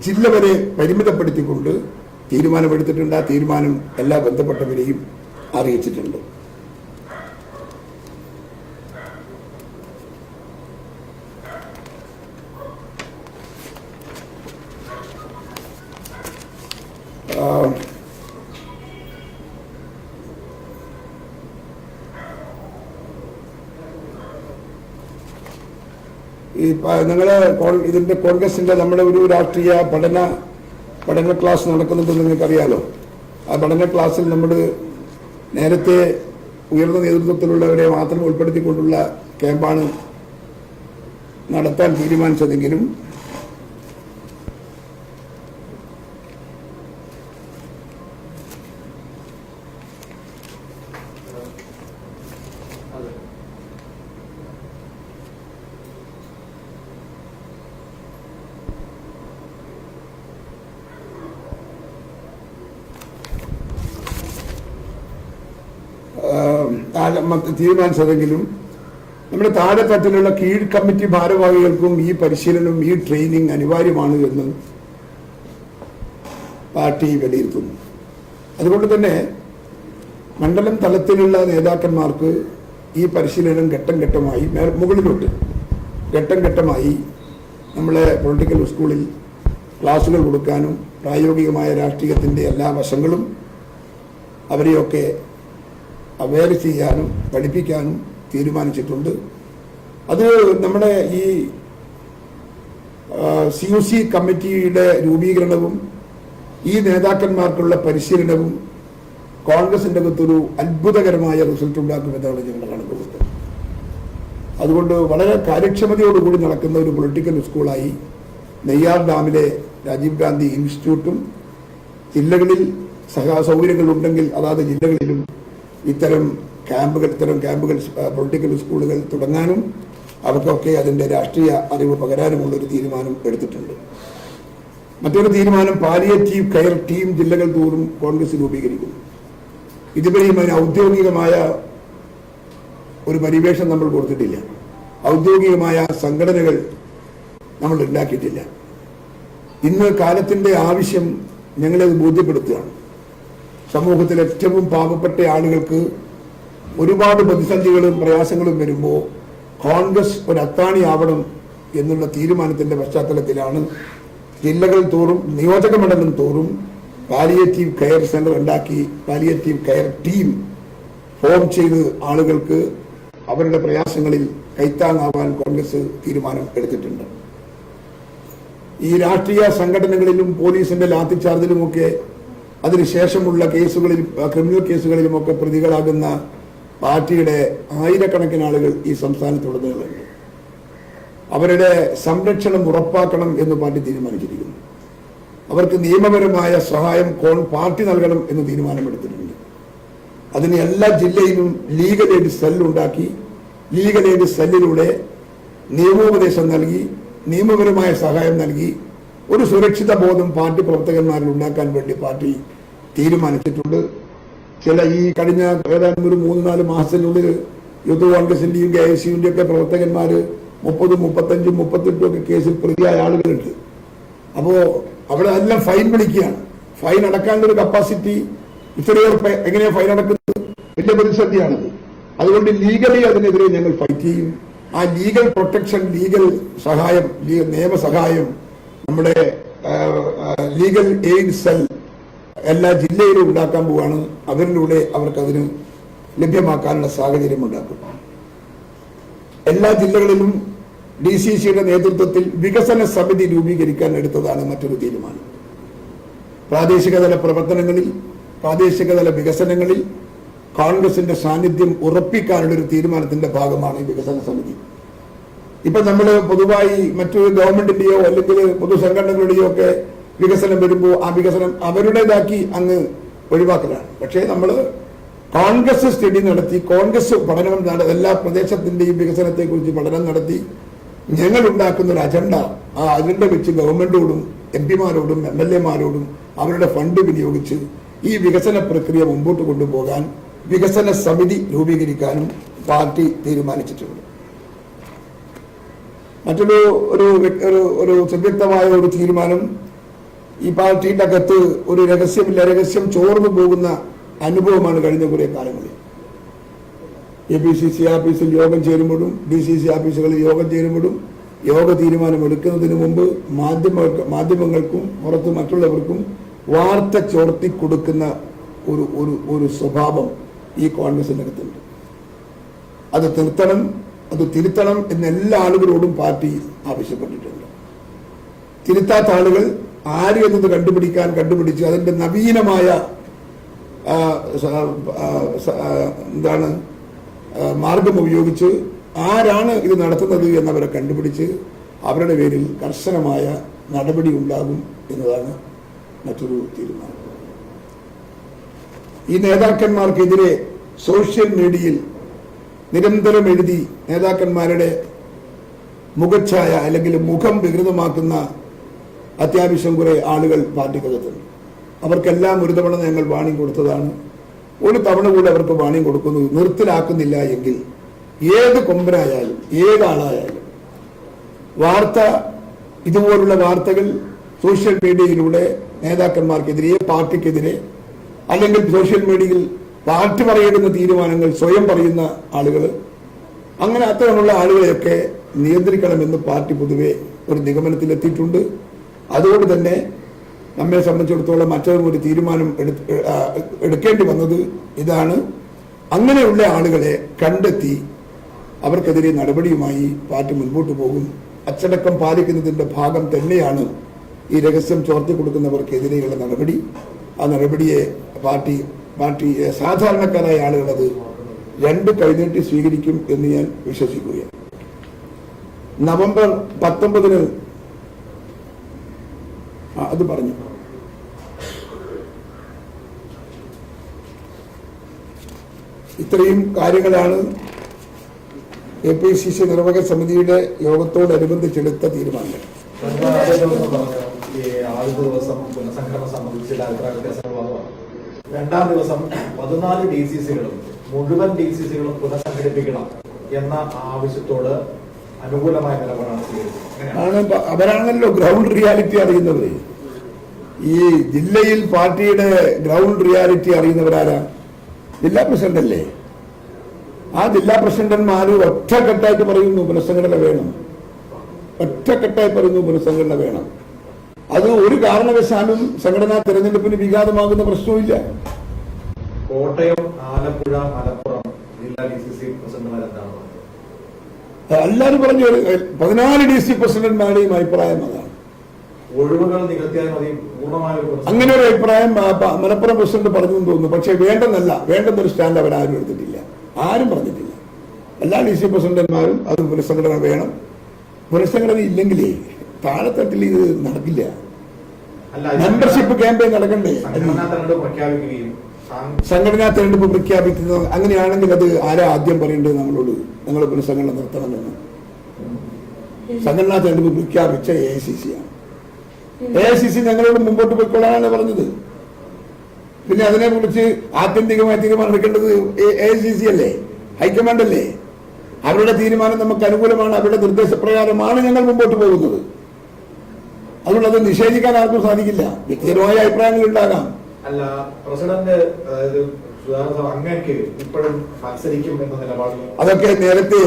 ജില്ല വരെ പരിമിതപ്പെടുത്തിക്കൊണ്ട് തീരുമാനമെടുത്തിട്ടുണ്ട്. ആ തീരുമാനം എല്ലാ ബന്ധപ്പെട്ടവരെയും അറിയിച്ചിട്ടുണ്ട്. ഈ നിങ്ങള് ഇതിന്റെ കോൺഗ്രസിന്റെ നമ്മുടെ ഒരു രാഷ്ട്രീയ പഠന ക്ലാസ് നടക്കുന്നുണ്ടെന്ന് നിങ്ങൾക്കറിയാലോ. ആ പഠന ക്ലാസ്സിൽ നമ്മൾ നേരത്തെ ഉയർന്ന നേതൃത്വത്തിലുള്ളവരെ മാത്രം ഉൾപ്പെടുത്തിക്കൊണ്ടുള്ള ക്യാമ്പാണ് നടത്താൻ തീരുമാനിച്ചതെങ്കിലും തീരുമാനിച്ചതെങ്കിലും നമ്മുടെ താഴെത്തട്ടിലുള്ള കീഴ് കമ്മിറ്റി ഭാരവാഹികൾക്കും ഈ പരിശീലനം, ഈ ട്രെയിനിങ് അനിവാര്യമാണ് എന്ന് പാർട്ടി വിലയിരുത്തുന്നു. അതുകൊണ്ട് തന്നെ മണ്ഡലം തലത്തിലുള്ള നേതാക്കന്മാർക്ക് ഈ പരിശീലനം ഘട്ടം ഘട്ടമായി മുകളിലോട്ട് ഘട്ടം ഘട്ടമായി നമ്മളെ പൊളിറ്റിക്കൽ സ്കൂളിൽ ക്ലാസുകൾ കൊടുക്കാനും പ്രായോഗികമായ രാഷ്ട്രീയത്തിൻ്റെ എല്ലാ വശങ്ങളും അവരെയൊക്കെ അവെയർ ചെയ്യാനും പഠിപ്പിക്കാനും തീരുമാനിച്ചിട്ടുണ്ട്. അത് നമ്മുടെ ഈ CUC കമ്മിറ്റിയുടെ രൂപീകരണവും ഈ നേതാക്കന്മാർക്കുള്ള പരിശീലനവും കോൺഗ്രസിൻ്റെ അകത്തൊരു അത്ഭുതകരമായ റിസൾട്ട് ഉണ്ടാക്കുമെന്നാണ് ഞങ്ങൾ കണക്കുകൂട്ടുന്നത്. അതുകൊണ്ട് വളരെ കാര്യക്ഷമതയോടുകൂടി നടക്കുന്ന ഒരു പൊളിറ്റിക്കൽ സ്കൂളായി നെയ്യാർ ഡാമിലെ രാജീവ് ഗാന്ധി ഇൻസ്റ്റിറ്റ്യൂട്ടും ജില്ലകളിൽ സൗകര്യങ്ങൾ ഉണ്ടെങ്കിൽ അതാത് ജില്ലകളിലും ഇത്തരം ക്യാമ്പുകൾ പൊളിറ്റിക്കൽ സ്കൂളുകൾ തുടങ്ങാനും അവർക്കൊക്കെ അതിൻ്റെ രാഷ്ട്രീയ അറിവ് പകരാനുമുള്ളൊരു തീരുമാനം എടുത്തിട്ടുണ്ട്. മറ്റൊരു തീരുമാനം പാലിയേറ്റീവ് കെയർ ടീം ജില്ലകൾ തോറും കോൺഗ്രസ് രൂപീകരിക്കുന്നു. ഇതുവരെയും അതിന് ഔദ്യോഗികമായ ഒരു പരിവേഷം നമ്മൾ കൊടുത്തിട്ടില്ല. ഔദ്യോഗികമായ സംഘടനകൾ നമ്മൾ ഉണ്ടാക്കിയിട്ടില്ല. ഇന്ന് കാലത്തിൻ്റെ ആവശ്യം ഞങ്ങളത് ബോധ്യപ്പെടുത്തുകയാണ്. സമൂഹത്തിൽ ഏറ്റവും പാവപ്പെട്ട ആളുകൾക്ക് ഒരുപാട് പ്രതിസന്ധികളും പ്രയാസങ്ങളും വരുമ്പോൾ കോൺഗ്രസ് ഒരു അത്താണിയാവണം എന്നുള്ള തീരുമാനത്തിൻ്റെ പശ്ചാത്തലത്തിലാണ് ജില്ലകൾ തോറും നിയോജക മണ്ഡലം തോറും പാലിയേറ്റീവ് കെയർ സെന്റർ ഉണ്ടാക്കി പാലിയേറ്റീവ് കെയർ ടീം ഫോം ചെയ്ത് ആളുകൾക്ക് അവരുടെ പ്രയാസങ്ങളിൽ കൈത്താങ്ങാവാൻ കോൺഗ്രസ് തീരുമാനം എടുത്തിട്ടുണ്ട്. ഈ രാഷ്ട്രീയ സംഘടനകളിലും പോലീസിന്റെ ലാത്തിച്ചാർജിലുമൊക്കെ അതിനുശേഷമുള്ള കേസുകളിൽ, ക്രിമിനൽ കേസുകളിലുമൊക്കെ പ്രതികളാകുന്ന പാർട്ടിയുടെ ആയിരക്കണക്കിന് ആളുകൾ ഈ സംസ്ഥാനത്തുടനീളമുണ്ട്. അവരുടെ സംരക്ഷണം ഉറപ്പാക്കണം എന്ന് പാർട്ടി തീരുമാനിച്ചിരിക്കുന്നു. അവർക്ക് നിയമപരമായ സഹായം പാർട്ടി നൽകണം എന്ന് തീരുമാനമെടുത്തിട്ടുണ്ട്. അതിന് എല്ലാ ജില്ലയിലും ലീഗൽ എയ്ഡ് സെല്ലുണ്ടാക്കി ലീഗൽ എയ്ഡ് സെല്ലിലൂടെ നിയമോപദേശം നൽകി നിയമപരമായ സഹായം നൽകി ഒരു സുരക്ഷിത ബോധം പാർട്ടി പ്രവർത്തകന്മാരിൽ ഉണ്ടാക്കാൻ വേണ്ടി പാർട്ടി തീരുമാനിച്ചിട്ടുണ്ട്. ഈ കഴിഞ്ഞ ഏതാണ്ട് ഒരു 3-4 മാസത്തിനുള്ളിൽ യൂത്ത് കോൺഗ്രസിന്റെയും KSUവിന്റെ ഒക്കെ പ്രവർത്തകന്മാർ 30, 35, 38 ഒക്കെ കേസിൽ പ്രതിയായ ആളുകളുണ്ട്. അപ്പോൾ അവിടെ എല്ലാം ഫൈൻ വിളിക്കുകയാണ്. ഫൈൻ അടക്കാനുള്ള ഒരു കപ്പാസിറ്റി ഇത്രയേറെ എങ്ങനെയാണ് ഫൈൻ അടക്കുന്നത്? വലിയ പ്രതിസന്ധിയാണത്. അതുകൊണ്ട് ലീഗലി അതിനെതിരെ ഞങ്ങൾ ഫൈറ്റ് ചെയ്യും. ആ ലീഗൽ പ്രൊട്ടക്ഷൻ, ലീഗൽ സഹായം, നിയമസഹായം നമ്മുടെ ലീഗൽ എയ്ഡ് സെൽ എല്ലാ ജില്ലയിലും ഉണ്ടാക്കാൻ പോവുകയാണ്. അവരിലൂടെ അവർക്കതിന് ലഭ്യമാക്കാനുള്ള സാഹചര്യം ഉണ്ടാക്കും. എല്ലാ ജില്ലകളിലും DCCയുടെ നേതൃത്വത്തിൽ വികസന സമിതി രൂപീകരിക്കാൻ എടുത്തതാണ് മറ്റൊരു തീരുമാനം. പ്രാദേശികതല പ്രവർത്തനങ്ങളിൽ, പ്രാദേശികതല വികസനങ്ങളിൽ കോൺഗ്രസിന്റെ സാന്നിധ്യം ഉറപ്പിക്കാനുള്ള ഒരു തീരുമാനത്തിന്റെ ഭാഗമാണ് ഈ വികസന സമിതി. ഇപ്പൊ നമ്മൾ പൊതുവായി മറ്റൊരു ഗവൺമെന്റിന്റെയോ അല്ലെങ്കിൽ പൊതുസംഘടനകളുടെയോ ഒക്കെ വികസനം വരുമ്പോൾ ആ വികസനം അവരുടേതാക്കി അങ്ങ് ഒഴിവാക്കലാണ്. പക്ഷേ നമ്മൾ കോൺഗ്രസ് സ്റ്റഡി നടത്തി, കോൺഗ്രസ് പഠനം എല്ലാ പ്രദേശത്തിന്റെയും വികസനത്തെ കുറിച്ച് പഠനം നടത്തി ഞങ്ങൾ ഉണ്ടാക്കുന്ന ഒരു അജണ്ട, ആ അജണ്ട വെച്ച് ഗവൺമെന്റോടും MP-മാരോടും MLA-മാരോടും അവരുടെ ഫണ്ട് വിനിയോഗിച്ച് ഈ വികസന പ്രക്രിയ മുമ്പോട്ട് കൊണ്ടുപോകാൻ വികസന സമിതി രൂപീകരിക്കാനും പാർട്ടി തീരുമാനിച്ചിട്ടുണ്ട്. മറ്റൊരു ഒരു സുവ്യക്തമായ ഒരു തീരുമാനം, ഈ പാർട്ടിയുടെ അകത്ത് ഒരു രഹസ്യം ചോർന്നു പോകുന്ന അനുഭവമാണ് കഴിഞ്ഞ കുറെ കാലങ്ങളിൽ. APCC ആഫീസിൽ യോഗം ചേരുമ്പോഴും DCC ആഫീസുകളിൽ യോഗം ചേരുമ്പോഴും യോഗ തീരുമാനം എടുക്കുന്നതിന് മുമ്പ് മാധ്യമങ്ങൾക്കും പുറത്ത് മറ്റുള്ളവർക്കും വാർത്ത ചോർത്തി കൊടുക്കുന്ന ഒരു സ്വഭാവം ഈ കോൺഗ്രസിന്റെ അകത്തുണ്ട്. അത് തിരുത്തണം എന്ന് എല്ലാ ആളുകളോടും പാർട്ടി ആവശ്യപ്പെട്ടിട്ടുണ്ട്. തിരുത്താത്ത ആളുകൾ ആര് എന്നത് കണ്ടുപിടിച്ച് അതിന്റെ നവീനമായ മാർഗം ഉപയോഗിച്ച് ആരാണ് ഇത് നടത്തുന്നത് എന്നവരെ കണ്ടുപിടിച്ച് അവരുടെ പേരിൽ കർശനമായ നടപടി ഉണ്ടാകും എന്നതാണ് മറ്റൊരു തീരുമാനം. ഈ നേതാക്കന്മാർക്കെതിരെ സോഷ്യൽ മീഡിയയിൽ നിരന്തരം എഴുതി നേതാക്കന്മാരുടെ മുഖച്ഛായ അല്ലെങ്കിൽ മുഖം വികൃതമാക്കുന്ന അത്യാവശ്യം കുറെ ആളുകൾ പാർട്ടിക്കകത്തുണ്ട്. അവർക്കെല്ലാം ഒരു തവണ ഞങ്ങൾ വാണിംഗ് കൊടുത്തതാണ്. ഒരു തവണ കൂടി അവർക്ക് വാണിംഗ് കൊടുക്കുന്നു. നിർത്തലാക്കുന്നില്ല എങ്കിൽ ഏത് കൊമ്പനായാലും ഏതാളായാലും വാർത്ത, ഇതുപോലുള്ള വാർത്തകൾ സോഷ്യൽ മീഡിയയിലൂടെ നേതാക്കന്മാർക്കെതിരെ, പാർട്ടിക്കെതിരെ, അല്ലെങ്കിൽ സോഷ്യൽ മീഡിയയിൽ പാർട്ടി പറയുന്ന തീരുമാനങ്ങൾ സ്വയം പറയുന്ന ആളുകൾ, അങ്ങനെ അത്തരമുള്ള ആളുകളെയൊക്കെ നിയന്ത്രിക്കണമെന്ന് പാർട്ടി പൊതുവെ ഒരു നിഗമനത്തിലെത്തിയിട്ടുണ്ട്. അതുകൊണ്ട് തന്നെ നമ്മെ സംബന്ധിച്ചിടത്തോളം മറ്റൊരു തീരുമാനം എടുക്കേണ്ടി വന്നത് ഇതാണ്. അങ്ങനെയുള്ള ആളുകളെ കണ്ടെത്തി അവർക്കെതിരെ നടപടിയുമായി പാർട്ടി മുൻപോട്ട് പോകും. അച്ചടക്കം പാലിക്കുന്നതിന്റെ ഭാഗം തന്നെയാണ് ഈ രഹസ്യം ചോർത്തി കൊടുക്കുന്നവർക്കെതിരെയുള്ള നടപടി. ആ നടപടിയെ പാർട്ടി സാധാരണക്കാരായ ആളുകൾ അത് രണ്ട് കൈനീട്ടി സ്വീകരിക്കും എന്ന് ഞാൻ വിശ്വസിക്കുകയാണ്. നവംബർ 19 അത് പറഞ്ഞു. ഇത്രയും കാര്യങ്ങളാണ് APCC നിർവാഹക സമിതിയുടെ യോഗത്തോടനുബന്ധിച്ചെടുത്ത തീരുമാനങ്ങൾ. ആദ്യ ദിവസം പുനഃസംഘടന സംബന്ധിച്ച് അഭിപ്രായ വ്യത്യാസങ്ങൾ വന്നതാണ്. രണ്ടാം ദിവസം 14 DCCകളും മുഴുവൻ DCCകളും പുനഃസംഘടിപ്പിക്കണം എന്ന ആവശ്യത്തോട് അനുകൂലമായ നിലപാടാണ് സ്വീകരിച്ചത്. അവരാണല്ലോ ഗ്രൗണ്ട് റിയാലിറ്റി അറിയുന്നവര്. ഈ ജില്ലയിൽ പാർട്ടിയുടെ ഗ്രൗണ്ട് റിയാലിറ്റി അറിയുന്നവരാരാ? ജില്ലാ പ്രസിഡന്റ് അല്ലേ? ആ ജില്ലാ പ്രസിഡന്റുമാര് ഒറ്റക്കെട്ടായിട്ട് പറയുന്നു പുനഃസംഘടന വേണം, ഒറ്റക്കെട്ടായി പറയുന്നു പുനഃസംഘടന വേണം. അത് ഒരു കാരണവശാലും സംഘടനാ തെരഞ്ഞെടുപ്പിന് വിഘാതമാകുന്ന പ്രശ്നവുമില്ല. കോട്ടയം, ആലപ്പുഴ, മലപ്പുറം ജില്ലാ DCC പ്രസിഡന്റുമാരെന്താണ് എല്ലാവരും പറഞ്ഞു. 14 DC പ്രസിഡന്റുമാരുടെയും അഭിപ്രായം അതാണ്. ഒഴിവുകൾ നികത്തിയാൽ മതി പൂർണ്ണമായ. അങ്ങനെ ഒരു അഭിപ്രായം മലപ്പുറം പ്രസിഡന്റ് പറഞ്ഞു എന്ന് തോന്നുന്നു. പക്ഷെ വേണ്ടെന്നൊരു സ്റ്റാൻഡ് അവരാരും എടുത്തിട്ടില്ല, ആരും പറഞ്ഞിട്ടില്ല. എല്ലാ DC പ്രസിഡന്റുമാരും അത് പുനഃസംഘടന വേണം. പുനഃസംഘടന ഇല്ലെങ്കിലേ താഴെത്തട്ടിൽ ഇത് നടക്കില്ല. മെമ്പർഷിപ്പ് ക്യാമ്പയിൻ നടക്കണ്ടേ? സംഘടനാ തെരഞ്ഞെടുപ്പ് പ്രഖ്യാപിക്കുന്നത് അങ്ങനെയാണെങ്കിൽ അത് ആരാ ആദ്യം പറയേണ്ടത് നമ്മളോട്? ഞങ്ങൾ പുനഃസംഘടന നിർത്തണമെന്ന്. സംഘടനാ തെരഞ്ഞെടുപ്പ് പ്രഖ്യാപിച്ച AICC ആണ്. AICC ഞങ്ങളോട് മുമ്പോട്ട് പോയിക്കൊള്ളാനാണ് പറഞ്ഞത്. പിന്നെ അതിനെ കുറിച്ച് ആത്യന്തികമായി തീരുമാനം എടുക്കേണ്ടത് AICC അല്ലേ, ഹൈക്കമാൻഡ് അല്ലേ? അവരുടെ തീരുമാനം നമുക്ക് അനുകൂലമാണ്, അവരുടെ നിർദ്ദേശപ്രകാരമാണ് ഞങ്ങൾ മുമ്പോട്ട് പോകുന്നത്. അതുകൊണ്ട് അത് നിഷേധിക്കാൻ ആർക്കും സാധിക്കില്ല. വ്യക്തിപരമായ അഭിപ്രായങ്ങൾ ഉണ്ടാകാം. അല്ല, പ്രസിഡന്റ് അങ്ങേക്ക് ഇപ്പോഴും മത്സരിക്കും എന്ന നിലപാടിൽ അതൊക്കെ നേരത്തെ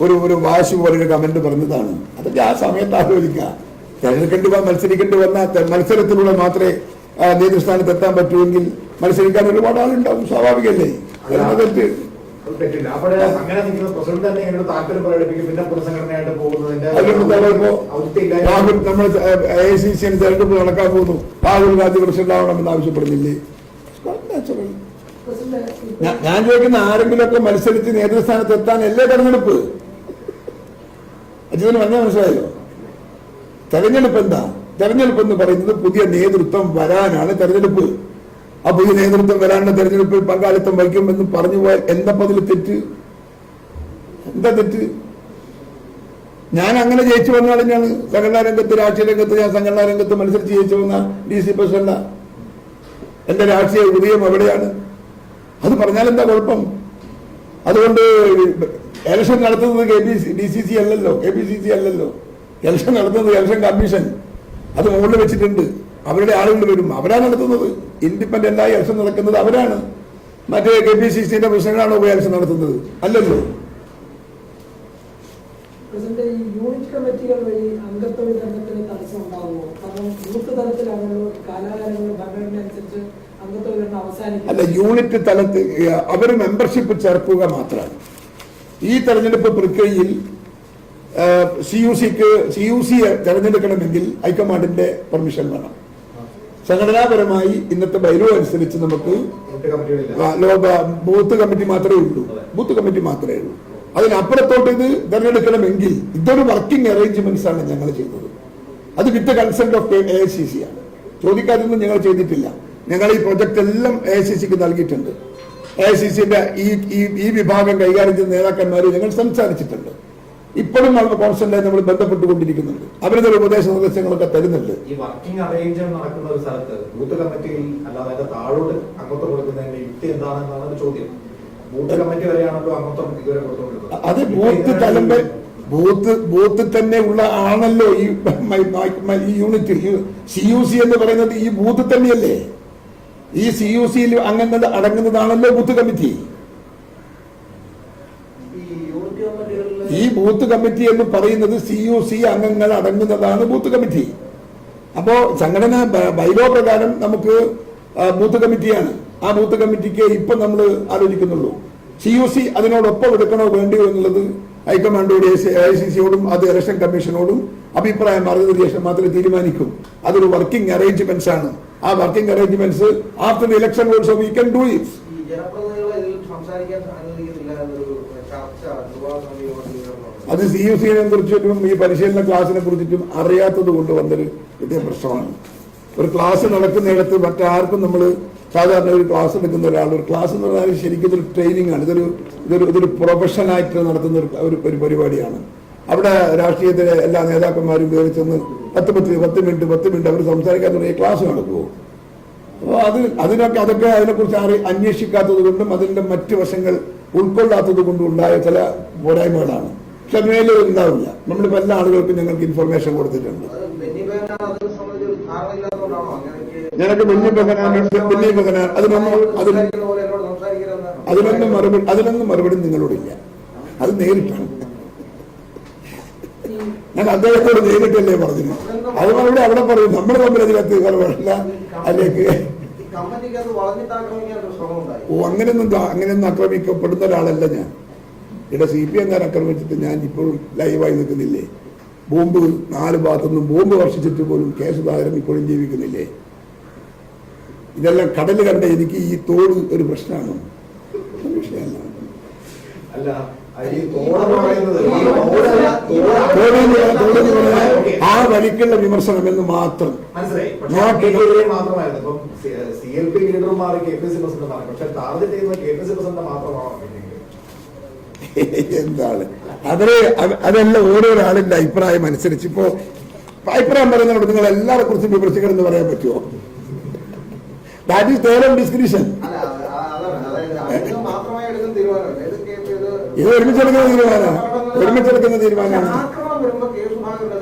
ഒരു വാശി പോലൊരു കമന്റ് പറഞ്ഞതാണ്. അതൊക്കെ ആ സമയത്ത് ആലോചിക്കുക. മത്സരിക്കേണ്ടി വന്ന മത്സരത്തിലൂടെ മാത്രമേ നേതൃസ്ഥാനത്ത് എത്താൻ പറ്റുമെങ്കിൽ മത്സരിക്കാൻ ഒരുപാട് ആളുണ്ടാവും, സ്വാഭാവികല്ലേ? തെറ്റ് തെറ്റില്ല. അപ്പോൾ അങ്ങനെ നിൽക്കുന്ന പ്രസിഡന്റ് തന്നെ ഇങ്ങനെ താല്പര്യം പ്രകടിപ്പിക്കും, പിന്നെ പുനഃസംഘടനയായിട്ട് പോകുന്നതിന്റെ രാഹുൽ, നമ്മൾ AICC തെരഞ്ഞെടുപ്പ് നടക്കാൻ പോകുന്നു, രാഹുൽ ഗാന്ധി പ്രസിഡന്റ് ആവണമെന്ന് ആവശ്യപ്പെടുന്നില്ലേ? ഞാൻ ചോദിക്കുന്ന ആരെങ്കിലുമൊക്കെ മത്സരിച്ച് നേതൃസ്ഥാനത്ത് എത്താനല്ലേ തെരഞ്ഞെടുപ്പ്? അച്ഛന് പറഞ്ഞാൽ മനസ്സിലായല്ലോ. തെരഞ്ഞെടുപ്പ് എന്താ? തെരഞ്ഞെടുപ്പ് എന്ന് പറയുന്നത് പുതിയ നേതൃത്വം വരാനാണ് തെരഞ്ഞെടുപ്പ്. ആ പുതിയ നേതൃത്വം വരാനുള്ള തെരഞ്ഞെടുപ്പിൽ പങ്കാളിത്തം വഹിക്കുമെന്ന് പറഞ്ഞു പോയാൽ എന്താ അതിൽ തെറ്റ്? എന്താ തെറ്റ്? ഞാൻ അങ്ങനെ ജയിച്ചു വന്ന ആളിനാണ്. സംഘടനാ രംഗത്ത്, രാഷ്ട്രീയ രംഗത്ത് ഞാൻ സംഘടനാ രംഗത്ത് മത്സരിച്ച് ജയിച്ചു വന്ന DC പ്രസിഡന്റ. എന്റെ രാഷ്ട്രീയ ഉദയം എവിടെയാണ്? അത് പറഞ്ഞാൽ എന്താ കുഴപ്പം? അതുകൊണ്ട് ഇലക്ഷൻ നടത്തുന്നത് DCC അല്ലല്ലോ, KPCC അല്ലല്ലോ. ഇലക്ഷൻ നടത്തുന്നത് ഇലക്ഷൻ കമ്മീഷൻ. അത് മുകളിൽ വെച്ചിട്ടുണ്ട്. അവരുടെ ആളുകൾ വരും, അവരാണ് നടത്തുന്നത്. ഇൻഡിപെൻഡന്റ് ആയി ഇലക്ഷൻ നടക്കുന്നത് അവരാണ്. മറ്റേ KPCCന്റെ പ്രസിഡന്റാണോ ഇലക്ഷൻ നടത്തുന്നത്? അല്ലല്ലോ. യൂണിറ്റ് കമ്മിറ്റികൾ വഴി അംഗത്വ വിതരണത്തിന് തടസ്സം ഉണ്ടാകുമോ? കാരണം ബൂത്ത് തലത്തിലാണല്ലോ കാലാകാലങ്ങൾ ഭരണഘടന അനുസരിച്ച് അംഗത്വ വിതരണം അവസാനിക്കും. അല്ല, യൂണിറ്റ് തലത്തിൽ അവർ മെമ്പർഷിപ്പ് ചേർക്കുക മാത്രമാണ്. ഈ തെരഞ്ഞെടുപ്പ് പ്രക്രിയയിൽ CUC തെരഞ്ഞെടുക്കണമെങ്കിൽ ഹൈക്കമാൻഡിന്റെ പെർമിഷൻ വേണം. സംഘടനാപരമായി ഇന്നത്തെ ബൈലോ അനുസരിച്ച് നമുക്ക് ബൂത്ത് കമ്മിറ്റി മാത്രമേ ഉള്ളൂ. അതിനപ്പുറത്തോട്ട് ഇത് തെരഞ്ഞെടുക്കണമെങ്കിൽ ഇതൊരു വർക്കിംഗ് അറേഞ്ച്മെന്റ്സ് ആണ് ഞങ്ങൾ ചെയ്തത്. അത് വിത്ത് കൺസെന്റ് ഓഫ് AICC ആണ്. ചോദിക്കാതൊന്നും ഞങ്ങൾ ചെയ്തിട്ടില്ല. ഞങ്ങൾ ഈ പ്രൊജക്ട് എല്ലാം AICCക്ക് നൽകിയിട്ടുണ്ട്. AICCന്റെ ഈ വിഭാഗം കൈകാര്യം ചെയ്യുന്ന നേതാക്കന്മാരെ ഞങ്ങൾ സംസാരിച്ചിട്ടുണ്ട്. ഇപ്പോഴും വളരെ കോൺസ്റ്റന്റായി നമ്മൾ ബന്ധപ്പെട്ടുകൊണ്ടിരിക്കുന്നുണ്ട്. അവരുടെ ഉപദേശ നിർദ്ദേശങ്ങളൊക്കെ തരുന്നുണ്ട്. ഈ വർക്കിംഗ് അറേഞ്ച്മെന്റ് നടക്കുന്ന ഒരു സ്ഥലത്ത് ബൂത്ത് കമ്മിറ്റിയിൽ അല്ലാതെ താഴോട്ട് അംഗത്വം കൊടുക്കുന്നതിന്റെ യുക്തി എന്താണെന്നാണ് ചോദ്യം. ബൂത്ത് കമ്മിറ്റി വരെയാണല്ലോ അംഗത്വം ഇതുവരെ കൊടുത്തുകൊണ്ടിരുന്നത്. അത് ബൂത്ത് തലം ബൂത്ത് തന്നെ ഉള്ള ആണല്ലോ ഈ യൂണിറ്റ് CUC എന്ന് പറയുന്നത് ഈ ബൂത്ത് തന്നെയല്ലേ. ഈ CUCയിൽ അങ്ങനെ അടങ്ങുന്നതാണല്ലോ ബൂത്ത് കമ്മിറ്റി. ഈ ബൂത്ത് കമ്മിറ്റി എന്ന് പറയുന്നത് CUC അംഗങ്ങൾ അടങ്ങുന്നതാണ് ബൂത്ത് കമ്മിറ്റി. അപ്പോ സംഘടന ബൈലോ പ്രകാരം നമുക്ക് ബൂത്ത് കമ്മിറ്റിയാണ്. ആ ബൂത്ത് കമ്മിറ്റിക്ക് ഇപ്പൊ നമ്മൾ ആലോചിക്കുന്നുള്ളൂ. CUC അതിനോടൊപ്പം എടുക്കണോ വേണ്ടിയോ എന്നുള്ളത് ഹൈക്കമാൻഡോട് AICCയോടും അത് ഇലക്ഷൻ കമ്മീഷനോടും അഭിപ്രായം അറിഞ്ഞതിന് ശേഷം മാത്രമേ തീരുമാനിക്കും. അതൊരു വർക്കിംഗ് അറേഞ്ച്മെന്റ്സ് ആണ്. ആ working arrangements after the election also we can do it. അത് CUCനെ കുറിച്ചിട്ടും ഈ പരിശീലന ക്ലാസിനെ കുറിച്ചിട്ടും അറിയാത്തത് കൊണ്ട് വന്നൊരു വലിയ പ്രശ്നമാണ്. ഒരു ക്ലാസ് നടക്കുന്നിടത്ത് മറ്റാർക്കും നമ്മൾ സാധാരണ ഒരു ക്ലാസ് എടുക്കുന്ന ഒരാൾ ഒരു ക്ലാസ് എന്ന് പറഞ്ഞാൽ ശരിക്കും ഇതൊരു ട്രെയിനിങ് ആണ്. ഇതൊരു പ്രൊഫഷനായിട്ട് നടത്തുന്ന ഒരു പരിപാടിയാണ്. അവിടെ രാഷ്ട്രീയത്തിലെ എല്ലാ നേതാക്കന്മാരും കയറി ചെന്ന് 10 മിനിറ്റ് അവർ സംസാരിക്കാൻ തുടങ്ങിയ ക്ലാസ് നടക്കുമോ? അപ്പോൾ അതൊക്കെ അതിനെക്കുറിച്ച് അന്വേഷിക്കാത്തത് കൊണ്ടും അതിന്റെ മറ്റ് വശങ്ങൾ ഉൾക്കൊള്ളാത്തത് കൊണ്ടും ഉണ്ടായ ചില പോരായ്മകളാണ്. പക്ഷെ മേലും ഉണ്ടാവില്ല. നമ്മളിപ്പോൾ എല്ലാ ആളുകൾക്കും ഞങ്ങൾക്ക് ഇൻഫർമേഷൻ കൊടുത്തിട്ടുണ്ട്. ഞങ്ങൾക്ക് അതിനൊന്നും മറുപടി നിങ്ങളോടില്ല. അത് നേരിട്ടാണ്. ഞാൻ അദ്ദേഹത്തോട് നേരിട്ടല്ലേ പറഞ്ഞു. അത് മറുപടി അവിടെ പറയും. നമ്മൾ തമ്മിൽ അതിനകത്ത് കുറവില്ല. അതിലേക്ക് അങ്ങനെയൊന്നും ആക്രമിക്കപ്പെടുന്ന ഒരാളല്ല ഞാൻ. ഇവിടെ CPM ആക്രമിച്ചിട്ട് ഞാൻ ഇപ്പോഴും ലൈവായി നിൽക്കുന്നില്ലേ? ബോംബ് 4 ഭാഗത്തുനിന്നും ബോംബ് വർഷിച്ചിട്ട് പോലും കേസുദാരം ഇപ്പോഴും ജീവിക്കുന്നില്ലേ? ഇതെല്ലാം കടൽ കണ്ട എനിക്ക് ഈ തോട് ഒരു പ്രശ്നമാണ്. വിഷയമല്ല. ആ വഴിക്കുള്ള വിമർശനം എന്ന് മാത്രം. എന്താണ് അതെല്ലാം ഓരോരാളിന്റെ അഭിപ്രായം അനുസരിച്ച്. ഇപ്പോ അഭിപ്രായം പറയുന്നതുകൊണ്ട് നിങ്ങൾ എല്ലാവരെ കുറിച്ചും വിമർശിക്കണമെന്ന് പറയാൻ പറ്റുമോ? That is their own discretion. ഇത് ഒരുമിച്ചെടുക്കുന്ന തീരുമാനമാണ്.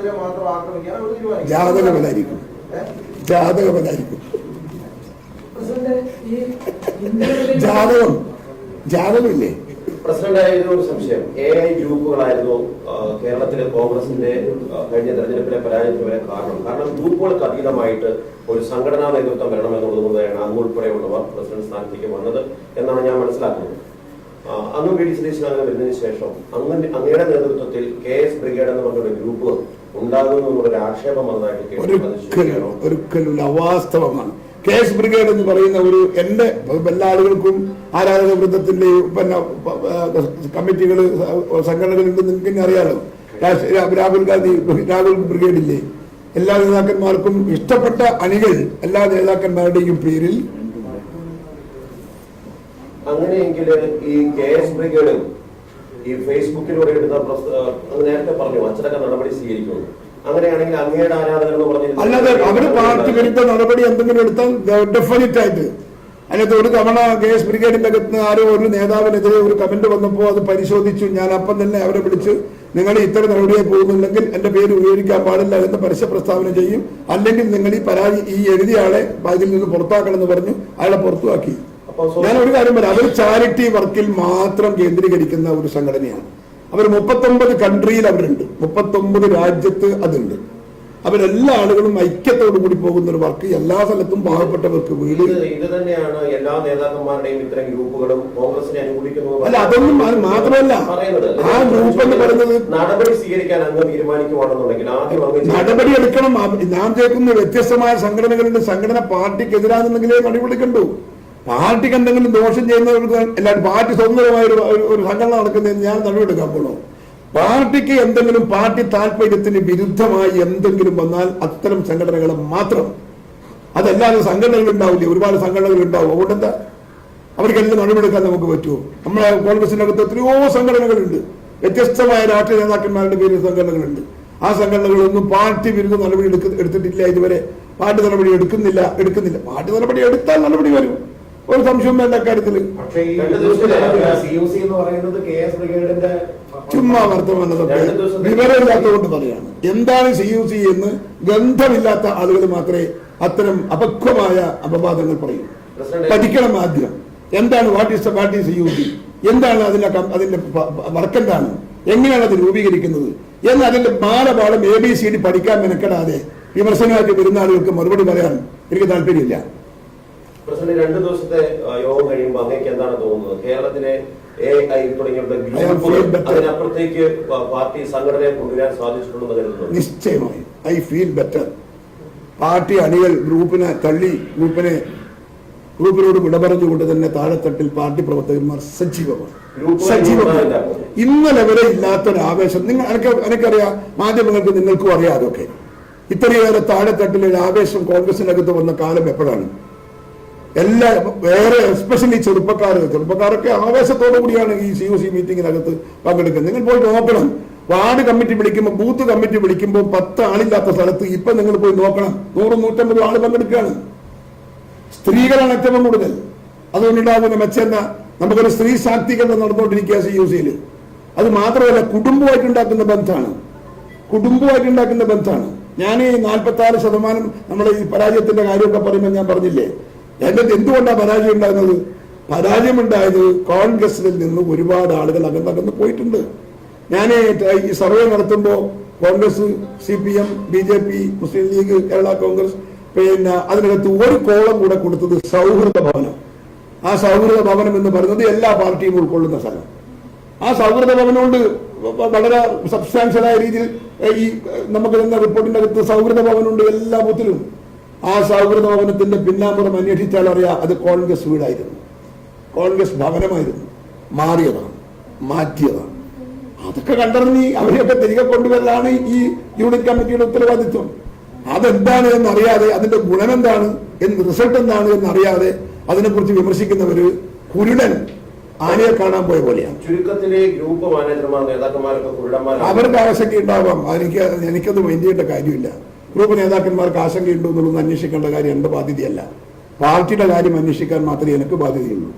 ജാതകപരമായിരിക്കും. ജാതകമില്ലേ? പ്രസിഡന്റായിരുന്നു ഒരു സംശയം. AI ഗ്രൂപ്പുകളായിരുന്നു കേരളത്തിലെ കോൺഗ്രസിന്റെ കഴിഞ്ഞ തെരഞ്ഞെടുപ്പിലെ പരാജയത്തിന് കാരണം ഗ്രൂപ്പുകൾക്ക് അതീതമായിട്ട് ഒരു സംഘടനാ നേതൃത്വം വരണമെന്നുള്ളതുകൊണ്ടാണ് അങ്ങുൾപ്പെടെയുള്ളവർ പ്രസിഡന്റ് സ്ഥാനത്തേക്ക് വന്നത് എന്നാണ് ഞാൻ മനസ്സിലാക്കുന്നത്. അന്ന് VD സതീശൻ അങ്ങനെ വരുന്നതിന് ശേഷം അങ്ങയുടെ നേതൃത്വത്തിൽ KS ബ്രിഗേഡ് എന്ന് പറഞ്ഞൊരു ഗ്രൂപ്പ് ഉണ്ടാകുന്നു എന്നൊരു ആക്ഷേപം വന്നതായിട്ട് ഒരിക്കലും അവാസ്തവമാണ്. KS ബ്രിഗേഡ് എന്ന് പറയുന്ന എന്റെ എല്ലാ ആളുകൾക്കും ആരാധക വൃന്ദത്തിന്റെ പിന്നെ കമ്മിറ്റികൾ സംഘടനകളുണ്ടെന്ന് നിങ്ങൾക്ക് അറിയാലോ. രാഹുൽ ബ്രിഗേഡില്ലേ? എല്ലാ നേതാക്കന്മാർക്കും ഇഷ്ടപ്പെട്ട അണികൾ എല്ലാ നേതാക്കന്മാരുടെയും പേരിൽ. അങ്ങനെയെങ്കിൽ ഈ KS ബ്രിഗേഡും ഈ ഫേസ്ബുക്കിലൂടെ എടുത്ത നേരത്തെ പറഞ്ഞു അച്ചടക്ക നടപടി സ്വീകരിക്കുന്നു. അങ്ങനെയാണെങ്കിൽ അങ്ങയുടെ ആരാധകർ എന്ന് പറഞ്ഞിരുന്നു. അല്ലാതെ അവര് പാർട്ടി വിരുദ്ധ നടപടി എന്തെങ്കിലും എടുത്താൽ ഡെഫിനറ്റ് ആയിട്ട് അതിനകത്ത് ഒരു തവണ KS ബ്രിഗേഡിന്റെ അകത്ത് ആരോ ഒരു നേതാവിനെതിരെ ഒരു കമന്റ് വന്നപ്പോൾ അത് പരിശോധിച്ചു. ഞാൻ അപ്പം തന്നെ അവരെ വിളിച്ച് നിങ്ങൾ ഇത്തരം നടപടിയായി പോകുന്നുണ്ടെങ്കിൽ എന്റെ പേര് ഉപയോഗിക്കാൻ പാടില്ല എന്ന് പരസ്യ പ്രസ്താവന ചെയ്യും. അല്ലെങ്കിൽ നിങ്ങൾ ഈ എഴുതിയ ആളെ ഇതിൽ നിന്ന് പുറത്താക്കണം എന്ന് പറഞ്ഞു അയാളെ പുറത്തുവാക്കി. ഞാൻ ഒരു കാര്യം പറയാം. അവർ ചാരിറ്റി വർക്കിൽ മാത്രം കേന്ദ്രീകരിക്കുന്ന ഒരു സംഘടനയാണ്. അവർ 39 കൺട്രിയിൽ അവരുണ്ട്. 39 രാജ്യത്ത് അതുണ്ട്. അവരെല്ലാ ആളുകളും ഐക്യത്തോടു കൂടി പോകുന്ന ഒരു വർക്ക്. എല്ലാ സ്ഥലത്തും പാവപ്പെട്ടവർക്ക് വീട്. ഇത് തന്നെയാണ് എല്ലാ നേതാക്കന്മാരുടെയും ഇത്തരം ഗ്രൂപ്പുകളും കോൺഗ്രസിനെ അനുകൂലിക്കുന്നത്. അല്ല, അതൊന്നും മാത്രമല്ല. ആ ഗ്രൂപ്പ് എന്ന് പറയുന്നത് നടപടി സ്വീകരിക്കാൻ അങ്ങ് തീരുമാനിക്കുവാണെന്നുണ്ടെങ്കിൽ ആദ്യം നടപടി എടുക്കണം. നാം ചേർക്കുന്ന വ്യത്യസ്തമായ സംഘടനകളുടെ സംഘടന പാർട്ടിക്കെതിരാണെന്നെങ്കിലേ നടപടിക്കണ്ടു. പാർട്ടിക്ക് എന്തെങ്കിലും ദോഷം ചെയ്യുന്നവർക്ക് അല്ലാണ്ട് പാർട്ടി സ്വതന്ത്രമായ ഒരു സംഘടന നടക്കുന്നതിന് ഞാൻ നടപടിയെടുക്കാൻ പോകണോ? പാർട്ടിക്ക് എന്തെങ്കിലും പാർട്ടി താല്പര്യത്തിന് വിരുദ്ധമായി എന്തെങ്കിലും വന്നാൽ അത്തരം സംഘടനകളെ മാത്രം. അതല്ലാതെ സംഘടനകൾ ഉണ്ടാവില്ലേ? ഒരുപാട് സംഘടനകൾ ഉണ്ടാവും. അതുകൊണ്ടെന്താ അവർക്കെല്ലാം നടപടിയെടുക്കാൻ നമുക്ക് പറ്റുമോ? നമ്മളെ കോൺഗ്രസിന്റെ അകത്ത് എത്രയോ സംഘടനകളുണ്ട്. വ്യത്യസ്തമായ രാഷ്ട്രീയ നേതാക്കന്മാരുടെ പേരിൽ സംഘടനകളുണ്ട്. ആ സംഘടനകളൊന്നും പാർട്ടി വിരുദ്ധ നടപടി എടുത്തിട്ടില്ല ഇതുവരെ. പാർട്ടി നടപടി എടുക്കുന്നില്ല. പാർട്ടി നടപടി എടുത്താൽ നടപടി വരും. ഒരു സംശയവും വേണ്ട കാര്യത്തിൽ. പക്ഷേ ഈ CUC എന്ന് പറയുന്നത് KS ബ്രിഗേഡിന്റെ ചുമ്മാ വർത്തമാനതൊക്കെ വിവരമില്ലാത്തതുകൊണ്ട് പറയാണ്. എന്താണ് CUC എന്ന് ഗന്ധമില്ലാത്ത ആളുകൾ മാത്രമേ അത്തരം അപക്വമായ അപവാദങ്ങൾ പറയൂ. പഠിക്കണം ആദ്യം. എന്താണ് വാട്ട് ഈസ് CUC, എന്താണ് അതിന്റെ വർക്കെന്താണ്, എങ്ങനെയാണ് അത് രൂപീകരിക്കുന്നത് എന്ന് അതിന്റെ ബാലപാഠം ABCD പഠിക്കാൻ മെനക്കെടാതെ വിമർശനമായിട്ട് വരുന്ന ആളുകൾക്ക് മറുപടി പറയാൻ എനിക്ക് താല്പര്യമില്ല. പ്രസിഡന്റ് 2 ദിവസത്തെ യോഗം കഴിയുമ്പോൾ അങ്ങേക്ക് എന്താണ് തോന്നുന്നത്? കേരളത്തിലെ AI തുടങ്ങിയുള്ള അതിനപ്പുറത്തേക്ക് പാർട്ടി സംഘടനയെ കൊണ്ടുവരാൻ സാധിച്ചിട്ടുണ്ടെന്ന് കരുതുന്നു? നിശ്ചയമായി ഐ ഫീൽ ബെറ്റർ. പാർട്ടി അണികൾ ഗ്രൂപ്പിനെ തള്ളി, ഗ്രൂപ്പിനോട് വിട പറഞ്ഞുകൊണ്ട് തന്നെ താഴെത്തട്ടിൽ പാർട്ടി പ്രവർത്തകന്മാർ സജീവമാണ്. ഇന്നലെ വരെ ഇല്ലാത്തൊരാവേശം എനിക്കറിയാം, മാധ്യമങ്ങൾക്ക് നിങ്ങൾക്കും അറിയാം. അതൊക്കെ ഇത്രയേറെ താഴെത്തട്ടിലെ ഒരു ആവേശം കോൺഗ്രസിനകത്ത് വന്ന കാലം എപ്പോഴാണ്? വേറെ എസ്പെഷ്യലി ചെറുപ്പക്കാരൊക്കെ ആവേശത്തോടു കൂടിയാണ് ഈ CUC മീറ്റിംഗിനകത്ത് പങ്കെടുക്കുന്നത്. നിങ്ങൾ പോയി നോക്കണം. വാർഡ് കമ്മിറ്റി വിളിക്കുമ്പോൾ, ബൂത്ത് കമ്മിറ്റി വിളിക്കുമ്പോൾ 10 ആളില്ലാത്ത സ്ഥലത്ത് ഇപ്പൊ നിങ്ങൾ പോയി നോക്കണം, 100-150 ആള് പങ്കെടുക്കുകയാണ്. സ്ത്രീകളാണ് ഏറ്റവും കൂടുതൽ. അതുകൊണ്ടുണ്ടാകുന്ന മെച്ചെന്ന നമുക്കൊരു സ്ത്രീ ശാക്തീകരണം നടന്നുകൊണ്ടിരിക്കുക CUC-യിൽ. അത് മാത്രമല്ല, കുടുംബമായിട്ടുണ്ടാക്കുന്ന ബന്ധമാണ്. ഞാൻ ഈ 46% നമ്മളെ ഈ പരാജയത്തിന്റെ കാര്യമൊക്കെ പറയുമ്പോൾ ഞാൻ പറഞ്ഞില്ലേ, എന്റെ എന്തുകൊണ്ടാണ് പരാജയം ഉണ്ടാകുന്നത്? പരാജയമുണ്ടായത് കോൺഗ്രസിൽ നിന്ന് ഒരുപാട് ആളുകൾ അകന്നകന്ന് പോയിട്ടുണ്ട്. ഞാൻ ഈ സർവേ നടത്തുമ്പോൾ കോൺഗ്രസ്, CPM, BJP, മുസ്ലിം ലീഗ്, കേരള കോൺഗ്രസ്, പിന്നെ അതിനകത്ത് ഒരു കോളം കൂടെ കൊടുത്തത് സൗഹൃദ ഭവനം. ആ സൗഹൃദ ഭവനം എന്ന് പറയുന്നത് എല്ലാ പാർട്ടിയും ഉൾക്കൊള്ളുന്ന സ്ഥലം. ആ സൗഹൃദ ഭവനം കൊണ്ട് വളരെ സബ്സ്റ്റാൻഷ്യലായ രീതിയിൽ ഈ നമുക്ക് തന്ന റിപ്പോർട്ടിന്റെ അകത്ത് സൗഹൃദ ഭവനുണ്ട് എല്ലാ ബൂത്തിലും. ആ സൗഹൃദ ഭവനത്തിന്റെ പിന്നാമ്പുറം അന്വേഷിച്ചാൽ അറിയാം, അത് കോൺഗ്രസ് വീടായിരുന്നു, കോൺഗ്രസ് ഭവനമായിരുന്നു. മാറ്റിയതാണ്. അതൊക്കെ കണ്ടറിഞ്ഞ് അവരെയൊക്കെ തിരികെ കൊണ്ടുവരലാണ് ഈ യൂണിറ്റ് കമ്മിറ്റിയുടെ ഉത്തരവാദിത്വം. അതെന്താണ് എന്നറിയാതെ, അതിന്റെ ഗുണമെന്താണ്, റിസൾട്ട് എന്താണ് എന്നറിയാതെ അതിനെക്കുറിച്ച് വിമർശിക്കുന്നവര് കുരുടൻ ആനയെ കാണാൻ പോയ പോലെയാണ്. ചുരുക്കത്തിലെ ഗ്രൂപ്പ് മാനേജർമാർ, നേതാക്കന്മാരൊക്കെ കുരുടന്മാർ. അവർക്ക് ആശങ്ക ഉണ്ടാവാം. എനിക്കത് മൈൻഡ് ചെയ്യേണ്ട കാര്യമില്ല. ഗ്രൂപ്പ് നേതാക്കന്മാർക്ക് ആശങ്കയുണ്ടോ എന്നുള്ളത് അന്വേഷിക്കേണ്ട കാര്യം എന്റെ ബാധ്യതയല്ല. പാർട്ടിയുടെ കാര്യം അന്വേഷിക്കാൻ മാത്രമേ എനിക്ക് ബാധ്യതയുള്ളൂ.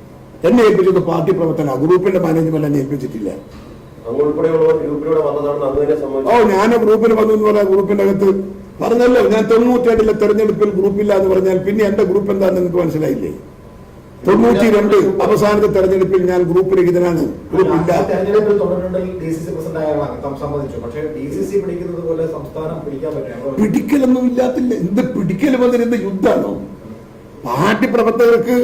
എന്നെ ഏൽപ്പിച്ചത് പാർട്ടി പ്രവർത്തന, ഗ്രൂപ്പിന്റെ മാനേജ്മെന്റ് എന്നെ ഏൽപ്പിച്ചിട്ടില്ല. ഞാൻ ഗ്രൂപ്പിൽ വന്നു എന്ന് പറഞ്ഞാൽ ഗ്രൂപ്പിന്റെ അകത്ത് പറഞ്ഞല്ലോ, ഞാൻ 97-ലെ തെരഞ്ഞെടുപ്പിൽ ഗ്രൂപ്പില്ല എന്ന് പറഞ്ഞാൽ പിന്നെ എന്റെ ഗ്രൂപ്പ് എന്താണെന്ന് നിങ്ങൾക്ക് മനസ്സിലായില്ലേ? 92 അവസാനത്തെ തെരഞ്ഞെടുപ്പിൽ ഞാൻ ഗ്രൂപ്പ് രഹിതനാണ്, ഗ്രൂപ്പില്ല. തെരഞ്ഞെടുപ്പിൽ 92-ൽ DCC പ്രസിഡന്റ് സമ്മതിച്ചു. പക്ഷേ DCC പിടിക്കുന്നത് പോലെ സംസ്ഥാനം പിടിക്കാൻ പറ്റും? പിടിക്കലൊന്നും ഇല്ലാത്തില്ല. എന്ത് പിടിക്കൽ വന്നിരുന്ന യുദ്ധമാണോ? പാർട്ടി പ്രവർത്തകർക്ക്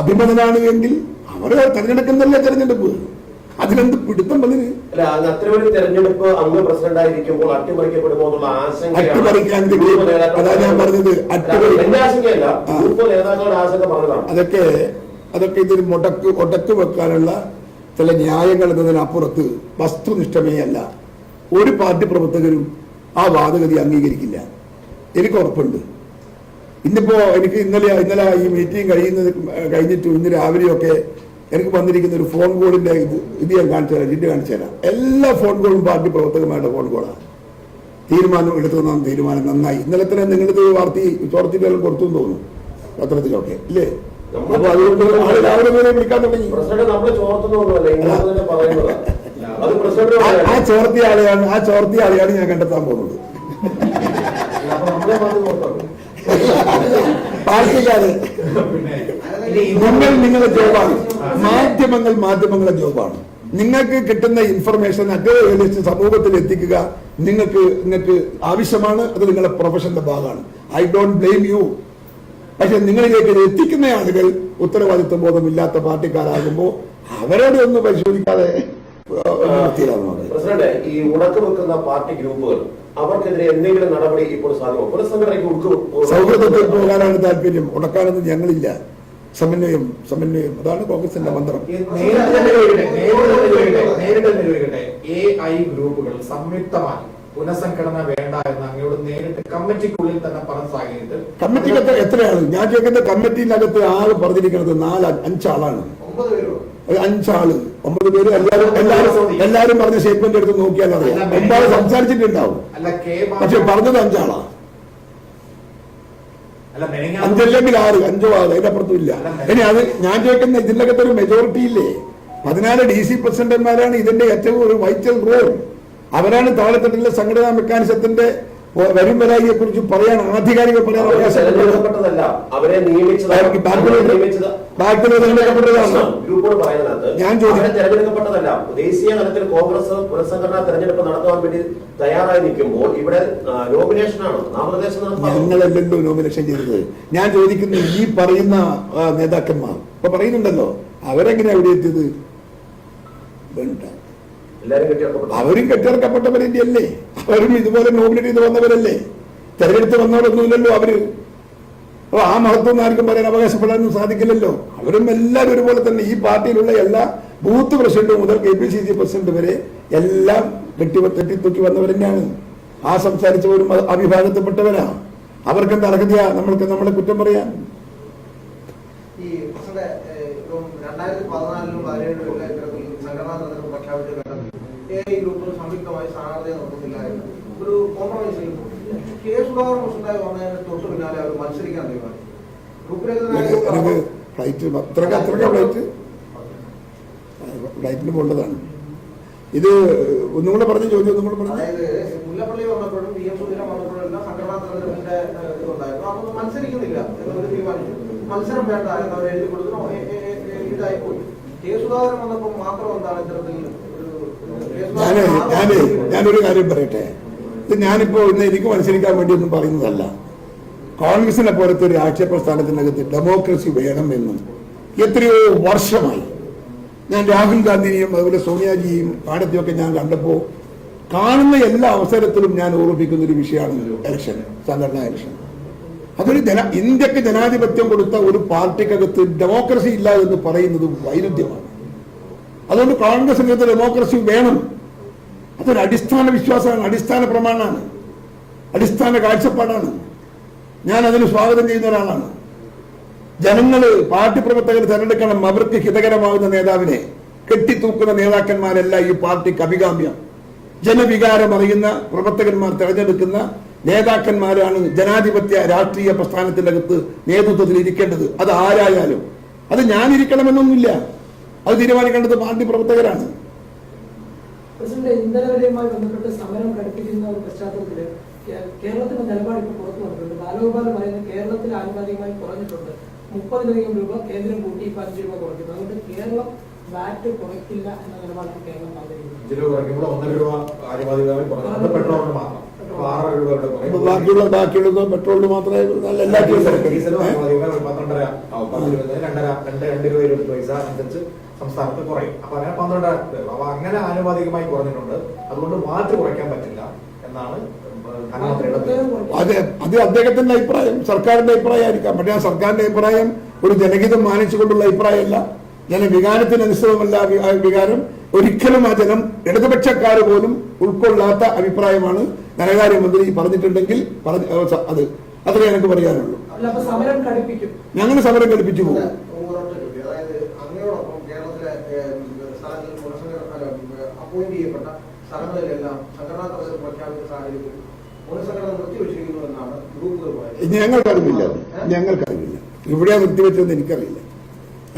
അഭിമതനാണ് എങ്കിൽ അവരെ തെരഞ്ഞെടുക്കുന്നല്ലേ തെരഞ്ഞെടുപ്പ്. അതിലെന്ത് പിടുത്തം വന്നിന്? തെരഞ്ഞെടുപ്പ് അംഗ പ്രസിഡന്റ് ആയിരിക്കുമ്പോൾ അട്ടിമറിക്കപ്പെടുമോ എന്നുള്ള ആശങ്ക. അതാ ഞാൻ പറഞ്ഞത്, അതൊക്കെ ഇതിന് ഒടക്ക് വെക്കാനുള്ള ചില ന്യായങ്ങൾ എന്നതിനപ്പുറത്ത് വസ്തുനിഷ്ഠമേ അല്ല. ഒരു പാർട്ടി പ്രവർത്തകരും ആ വാദഗതി അംഗീകരിക്കില്ല, എനിക്ക് ഉറപ്പുണ്ട്. ഇന്നിപ്പോ എനിക്ക് ഇന്നലെ ഈ മീറ്റിംഗ് കഴിഞ്ഞിട്ട് ഇന്ന് രാവിലെയൊക്കെ എനിക്ക് വന്നിരിക്കുന്ന ഒരു ഫോൺ കോളിന്റെ ഇത് ഞാൻ കാണിച്ചു തരാം. എല്ലാ ഫോൺ കോളും പാർട്ടി പ്രവർത്തകന്മാരുടെ ഫോൺ കോളാണ്. തീരുമാനം എടുത്തതാണ്, തീരുമാനം നന്നായി. ഇന്നലെ തന്നെ നിങ്ങളിത് ചോർത്തിയിട്ടെല്ലാം കൊടുത്തു തോന്നുന്നു, പത്രത്തിലൊക്കെ ഇല്ലേ? അപ്പൊ അതുകൊണ്ട് രാവിലെ മുതലേ വിളിക്കാൻ തുടങ്ങി. ആ ചോർത്തിയ ആളെയാണ് ഞാൻ കണ്ടെത്താൻ പോകുന്നത്. പാർട്ടിക്കാര് നിങ്ങളുടെ ജോബാണ്, മാധ്യമങ്ങളുടെ ജോബാണ്. നിങ്ങൾക്ക് കിട്ടുന്ന ഇൻഫർമേഷൻ അറ്റ് സമൂഹത്തിൽ എത്തിക്കുക നിങ്ങൾക്ക് ആവശ്യമാണ്. അത് നിങ്ങളുടെ പ്രൊഫഷന്റെ ഭാഗമാണ്. I don't blame U. പക്ഷെ നിങ്ങളിലേക്ക് എത്തിക്കുന്ന ആളുകൾ ഉത്തരവാദിത്വ ബോധമില്ലാത്ത പാർട്ടിക്കാരാകുമ്പോൾ അവരോട് ഒന്ന് പരിശോധിക്കാതെ പ്രസിഡന്റ്, ഈ ഉടക്ക് വെക്കുന്ന പാർട്ടി ഗ്രൂപ്പുകൾ അവർക്കെതിരെ എന്തെങ്കിലും നടപടി ഇപ്പോൾ സാധ്യമോ? പുനഃസംഘടനയ്ക്ക് സൗഹൃദത്തിൽ പോകാനാണ് താല്പര്യം, ഉടക്കാനൊന്നും ഞങ്ങളില്ല. സമന്വയം അതാണ് കോൺഗ്രസിന്റെ മന്ത്രം. AI ഗ്രൂപ്പുകൾ സംയുക്തമായി പുനഃസംഘടന വേണ്ട എന്ന് അങ്ങോട്ട് നേരിട്ട് കമ്മിറ്റിക്കുള്ളിൽ തന്നെ പറഞ്ഞ സാഹചര്യത്തിൽ കമ്മിറ്റിക്ക് എത്രയാണ് ഞാൻ കേൾക്കുന്ന? കമ്മിറ്റിയിനകത്ത് ആള് പറഞ്ഞിരിക്കുന്നത് 4-5 ആളാണ്. 5 ആള് 9 പേര് എല്ലാരും പറഞ്ഞ സ്റ്റേറ്റ്മെന്റ് എടുത്ത് നോക്കിയാൽ അറിയാം. 9 സംസാരിച്ചിട്ടുണ്ടാവും, പക്ഷെ പറഞ്ഞത് 5 ആളാ. അല്ല മെനങ്ങാ 5 അല്ലെങ്കിൽ 6, 5 6 അതിനപ്പുറത്തും ഇല്ല. ഇനി അത് ഞാൻ ചോദിക്കുന്ന ഇതിനകത്ത് ഒരു മെജോറിറ്റി ഇല്ലേ? 14 DC പ്രസിഡന്റുമാരാണ് ഇതിന്റെ ഏറ്റവും ഒരു വൈറ്റൽ റോൾ. അവരാണ് താഴെത്തട്ടിലെ സംഘടനാ മെക്കാനിസത്തിന്റെ വരും വരായിയെ കുറിച്ച് പറയാൻ ആധികാരിക പറയാൻ തെരഞ്ഞെടുക്കപ്പെട്ടതല്ല, അവരെ നിയമിച്ചതാണ്. ഗ്രൂപ്പുകൾ പറയുന്നത് ഞാൻ തെരഞ്ഞെടുക്കപ്പെട്ടതല്ല. ദേശീയ തലത്തിൽ കോൺഗ്രസ് പുനഃസംഘടനാ തെരഞ്ഞെടുപ്പ് നടത്താൻ വേണ്ടി തയ്യാറായി നിൽക്കുമ്പോൾ ഇവിടെ നോമിനേഷനാണ്, നാമനിർദ്ദേശം. ഞങ്ങളല്ലല്ലോ നോമിനേഷൻ ചെയ്തത്. ഞാൻ ചോദിക്കുന്നു, ഈ പറയുന്ന നേതാക്കന്മാർ ഇപ്പൊ പറയുന്നുണ്ടല്ലോ, അവരെങ്ങനെ അവിടെ എത്തിയത്? വേണ്ട, അവരും കെട്ടിറക്കപ്പെട്ടവരുടെ അല്ലേ? അവരും ഇതുപോലെ നോമിനേറ്റ് ചെയ്ത് വന്നവരല്ലേ? തെരഞ്ഞെടുത്ത് വന്നവരൊന്നുമില്ലല്ലോ അവര്. അപ്പൊ ആ മഹത്വം ആർക്കും പറയാൻ അവകാശപ്പെടാനൊന്നും സാധിക്കില്ലല്ലോ. അവരും എല്ലാവരും ഒരുപോലെ തന്നെ. ഈ പാർട്ടിയിലുള്ള എല്ലാ ബൂത്ത് പ്രസിഡന്റ് മുതൽ KPCC പ്രസിഡന്റ് വരെ എല്ലാം തെറ്റിത്തൂക്കി വന്നവർ തന്നെയാണ്. ആ സംസാരിച്ചവരും അവിഭാഗത്തിൽപ്പെട്ടവരാ. അവർക്കെന്താ അർഹതയാ നമ്മൾക്ക് നമ്മളെ കുറ്റം പറയാൻ? ഈ 2014-ലും 2017-ലും സംഘടനാ തെരഞ്ഞെടുപ്പ് പ്രഖ്യാപിച്ച ഘട്ടത്തിൽ AI ഗ്രൂപ്പുകൾ സംയുക്തമായി സ്ഥാനാർത്ഥിയെ നിർത്തുന്നില്ല എന്ന് ഒരു കോംപ്രമൈസ് ചെയ്തു. K. സുധാകരൻ പ്രസിഡന്റായി വന്നതിന് തൊട്ട് പിന്നാലെ അവർ മത്സരിക്കാൻ തീരുമാനിച്ചു. ഫ്ലൈറ്റിന് പോകേണ്ടതാണ്. ഇത് ഒന്നും കൂടെ പറഞ്ഞ ചോദ്യം ഒന്നും കൂടെ പറഞ്ഞു. അതായത് മുല്ലപ്പള്ളി വന്നപ്പോഴും VM സുധീരൻ വന്നപ്പോഴും എല്ലാം സംഘടനാ തെരഞ്ഞെടുപ്പിന്റെ ഇതുണ്ടായിരുന്നു. അപ്പൊ മത്സരിക്കുന്നില്ല എന്നവർ തീരുമാനിച്ചു. മത്സരം വേണ്ട എന്നവർ എഴുതി കൊടുക്കുന്നു. ഇതായി പോയി. K. സുധാകരൻ വന്നപ്പോൾ മാത്രം എന്താണ് ഇത്തരത്തിൽ ഞാനൊരു കാര്യം പറയട്ടെ. ഇത് ഞാനിപ്പോ ഇന്ന് എനിക്ക് മത്സരിക്കാൻ വേണ്ടി ഒന്നും പറയുന്നതല്ല. കോൺഗ്രസിനെ പോലത്തെ ഒരു രാഷ്ട്രീയ പ്രസ്ഥാനത്തിനകത്ത് ഡെമോക്രസി വേണമെന്നും എത്രയോ വർഷമായി ഞാൻ രാഹുൽ ഗാന്ധിനെയും അതുപോലെ സോണിയാജിയെയും പാടത്തെയൊക്കെ ഞാൻ കണ്ടപ്പോൾ കാണുന്ന എല്ലാ അവസരത്തിലും ഞാൻ ഓർമ്മിപ്പിക്കുന്ന ഒരു വിഷയമാണ് ഇലക്ഷൻ, സംഘടനാ ഇലക്ഷൻ. അതൊരു ഇന്ത്യക്ക് ജനാധിപത്യം കൊടുത്ത ഒരു പാർട്ടിക്കകത്ത് ഡെമോക്രസി ഇല്ല എന്ന് പറയുന്നത് വൈരുദ്ധ്യമാണ്. അതുകൊണ്ട് കോൺഗ്രസിനകത്ത് ഡെമോക്രസി വേണം. അതൊരു അടിസ്ഥാന വിശ്വാസമാണ്, അടിസ്ഥാന പ്രമാണമാണ്, അടിസ്ഥാന കാഴ്ചപ്പാടാണ്. ഞാൻ അതിന് സ്വാഗതം ചെയ്യുന്ന ഒരാളാണ്. ജനങ്ങള് പാർട്ടി പ്രവർത്തകർ തെരഞ്ഞെടുക്കണം, അവർക്ക് ഹിതകരമാകുന്ന നേതാവിനെ. കെട്ടിത്തൂക്കുന്ന നേതാക്കന്മാരല്ല ഈ പാർട്ടിക്ക് അഭികാമ്യം. ജനവികാരം അറിയുന്ന പ്രവർത്തകന്മാർ തെരഞ്ഞെടുക്കുന്ന നേതാക്കന്മാരാണ് ജനാധിപത്യ രാഷ്ട്രീയ പ്രസ്ഥാനത്തിന്റെ അകത്ത് നേതൃത്വത്തിൽ ഇരിക്കേണ്ടത്. അത് ആരായാലും. അത് ഞാനിരിക്കണമെന്നൊന്നുമില്ല, അത് തീരുമാനിക്കേണ്ടത് പാർട്ടി പ്രവർത്തകരാണ്. പ്രസിഡന്റ്, ഇന്ധനവിലയുമായി ബന്ധപ്പെട്ട് സമരം ഘടിപ്പിക്കുന്ന ഒരു പശ്ചാത്തലത്തില് കേരളത്തിന്റെ നിലപാട് ഇപ്പോൾ പുറത്തു വന്നിട്ടുണ്ട്. ബാലഗോപാൽ പറയുന്നത് കേരളത്തിൽ ആനുപാതികമായി കുറഞ്ഞിട്ടുണ്ട്. 30-ലധികം രൂപ കേന്ദ്രം കൂട്ടി ഇപ്പൊ 5 രൂപ കുറയ്ക്കുന്നു. അതുകൊണ്ട് കേരളം വാറ്റ് കുറയ്ക്കില്ല എന്ന നിലപാടാണ് കേരളം ബാക്കിയുള്ളത് പെട്രോളിന് മാത്രമേ സംസ്ഥാനത്ത് കുറയും. അപ്പൊ അങ്ങനെ 12 അപ്പൊ അങ്ങനെ ആനുപാതികമായി കുറഞ്ഞിട്ടുണ്ട്. അതുകൊണ്ട് മാറ്റി കുറയ്ക്കാൻ പറ്റില്ല എന്നാണ് അത് അദ്ദേഹത്തിന്റെ അഭിപ്രായം, സർക്കാരിന്റെ അഭിപ്രായമായിരിക്കാം. പക്ഷേ ആ സർക്കാരിന്റെ അഭിപ്രായം ഒരു ജനഹിതം മാനിച്ചുകൊണ്ടുള്ള അഭിപ്രായമല്ല, ജനവികാരത്തിനനുസൃതമല്ല വികാരം. ഒരിക്കലും ആ ജനം ഇടതുപക്ഷക്കാർ പോലും ഉൾക്കൊള്ളാത്ത അഭിപ്രായമാണ് ധനകാര്യമന്ത്രി പറഞ്ഞിട്ടുണ്ടെങ്കിൽ അത് അത്രേ എനിക്ക് പറയാനുള്ളൂ. ഞങ്ങൾ സമരം ഘടിപ്പിച്ചു പോകും. അപ്പോയിന്റ് ചെയ്യപ്പെട്ട സ്ഥലങ്ങളിലെല്ലാം സംഘടനാ തലത്തിൽ പ്രഖ്യാപിച്ച സാഹചര്യത്തിൽ പുനഃസംഘടന നിർത്തിവെച്ചിരിക്കുന്നു എന്നാണ് ഗ്രൂപ്പുകൾ പറയുന്നത്. ഞങ്ങൾക്കറിയില്ല എവിടെയാ നിർത്തിവെച്ചതെന്ന് എനിക്കറിയില്ല,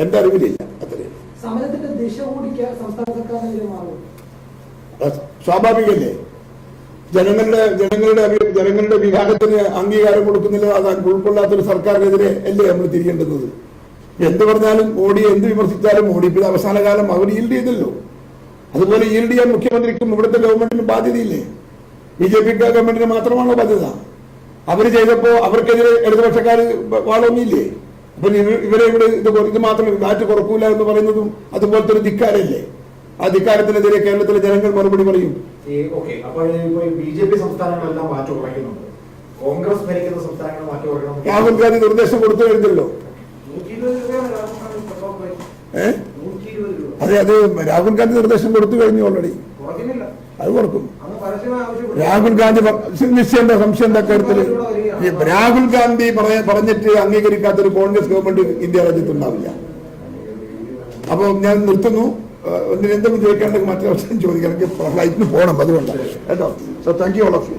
എന്റെ അറിവിലില്ല. അത്രയും സമരത്തിന്റെ ദിശ കൂടി സംസ്ഥാന സർക്കാർ മാറും. സ്വാഭാവികല്ലേ? ജനങ്ങളുടെ വിഭാഗത്തിന് അംഗീകാരം കൊടുക്കുന്നില്ല, അത് ഉൾക്കൊള്ളാത്തൊരു സർക്കാരിനെതിരെ അല്ലേ നമ്മൾ തിരിയേണ്ടുന്നത്? എന്ത് പറഞ്ഞാലും മോഡിയെ എന്ത് വിമർശിച്ചാലും മോഡി പിന്നെ അവസാന കാലം അവർ ഈൽഡ് ചെയ്തല്ലോ. അതുപോലെ ഈൽഡ് ചെയ്യാൻ മുഖ്യമന്ത്രിക്കും ഇവിടുത്തെ ഗവൺമെന്റിനും ബാധ്യതയില്ലേ? BJP ഗവൺമെന്റിന് മാത്രമാണോ ബാധ്യത? അവര് ചെയ്തപ്പോ അവർക്കെതിരെ ഇടതുപക്ഷക്കാർ വാളൊന്നില്ലേ? അപ്പൊ ഇവരെ ഇവിടെ ഇത് മാത്രം കാറ്റ് കുറക്കൂല എന്ന് പറയുന്നതും അതുപോലത്തെ ഒരു ധിക്കാരല്ലേ? ആ ധിക്കാരത്തിനെതിരെ കേരളത്തിലെ ജനങ്ങൾ മറുപടി പറയും. BJP സംസ്ഥാനങ്ങളെല്ലാം മാറ്റി കുറയ്ക്കുന്നുണ്ട്, കോൺഗ്രസ് ഭരിക്കുന്ന സംസ്ഥാനങ്ങൾ മാറ്റി കുറയ്ക്കണം. രാഹുൽ ഗാന്ധി നിർദ്ദേശം കൊടുത്തു കഴിഞ്ഞല്ലോ. അത് രാഹുൽ ഗാന്ധി നിർദ്ദേശം കൊടുത്തു കഴിഞ്ഞു ഓൾറെഡി. അത് കൊടുക്കും. രാഹുൽ ഗാന്ധി നിശ്ചയം സംശയം എന്താ കാര്യത്തില്? രാഹുൽ ഗാന്ധി പറഞ്ഞിട്ട് അംഗീകരിക്കാത്തൊരു കോൺഗ്രസ് ഗവൺമെന്റ് ഇന്ത്യ രാജ്യത്ത് ഉണ്ടാവില്ല. അപ്പൊ ഞാൻ നിർത്തുന്നു. എന്തെങ്കിലും ചോദിക്കാണ്ടെങ്കിൽ മറ്റൊരു അവസരം ചോദിക്കാം. എനിക്ക് ഫ്ലൈറ്റിന് പോകണം, അതുകൊണ്ടാണ് കേട്ടോ. So thank you all of U.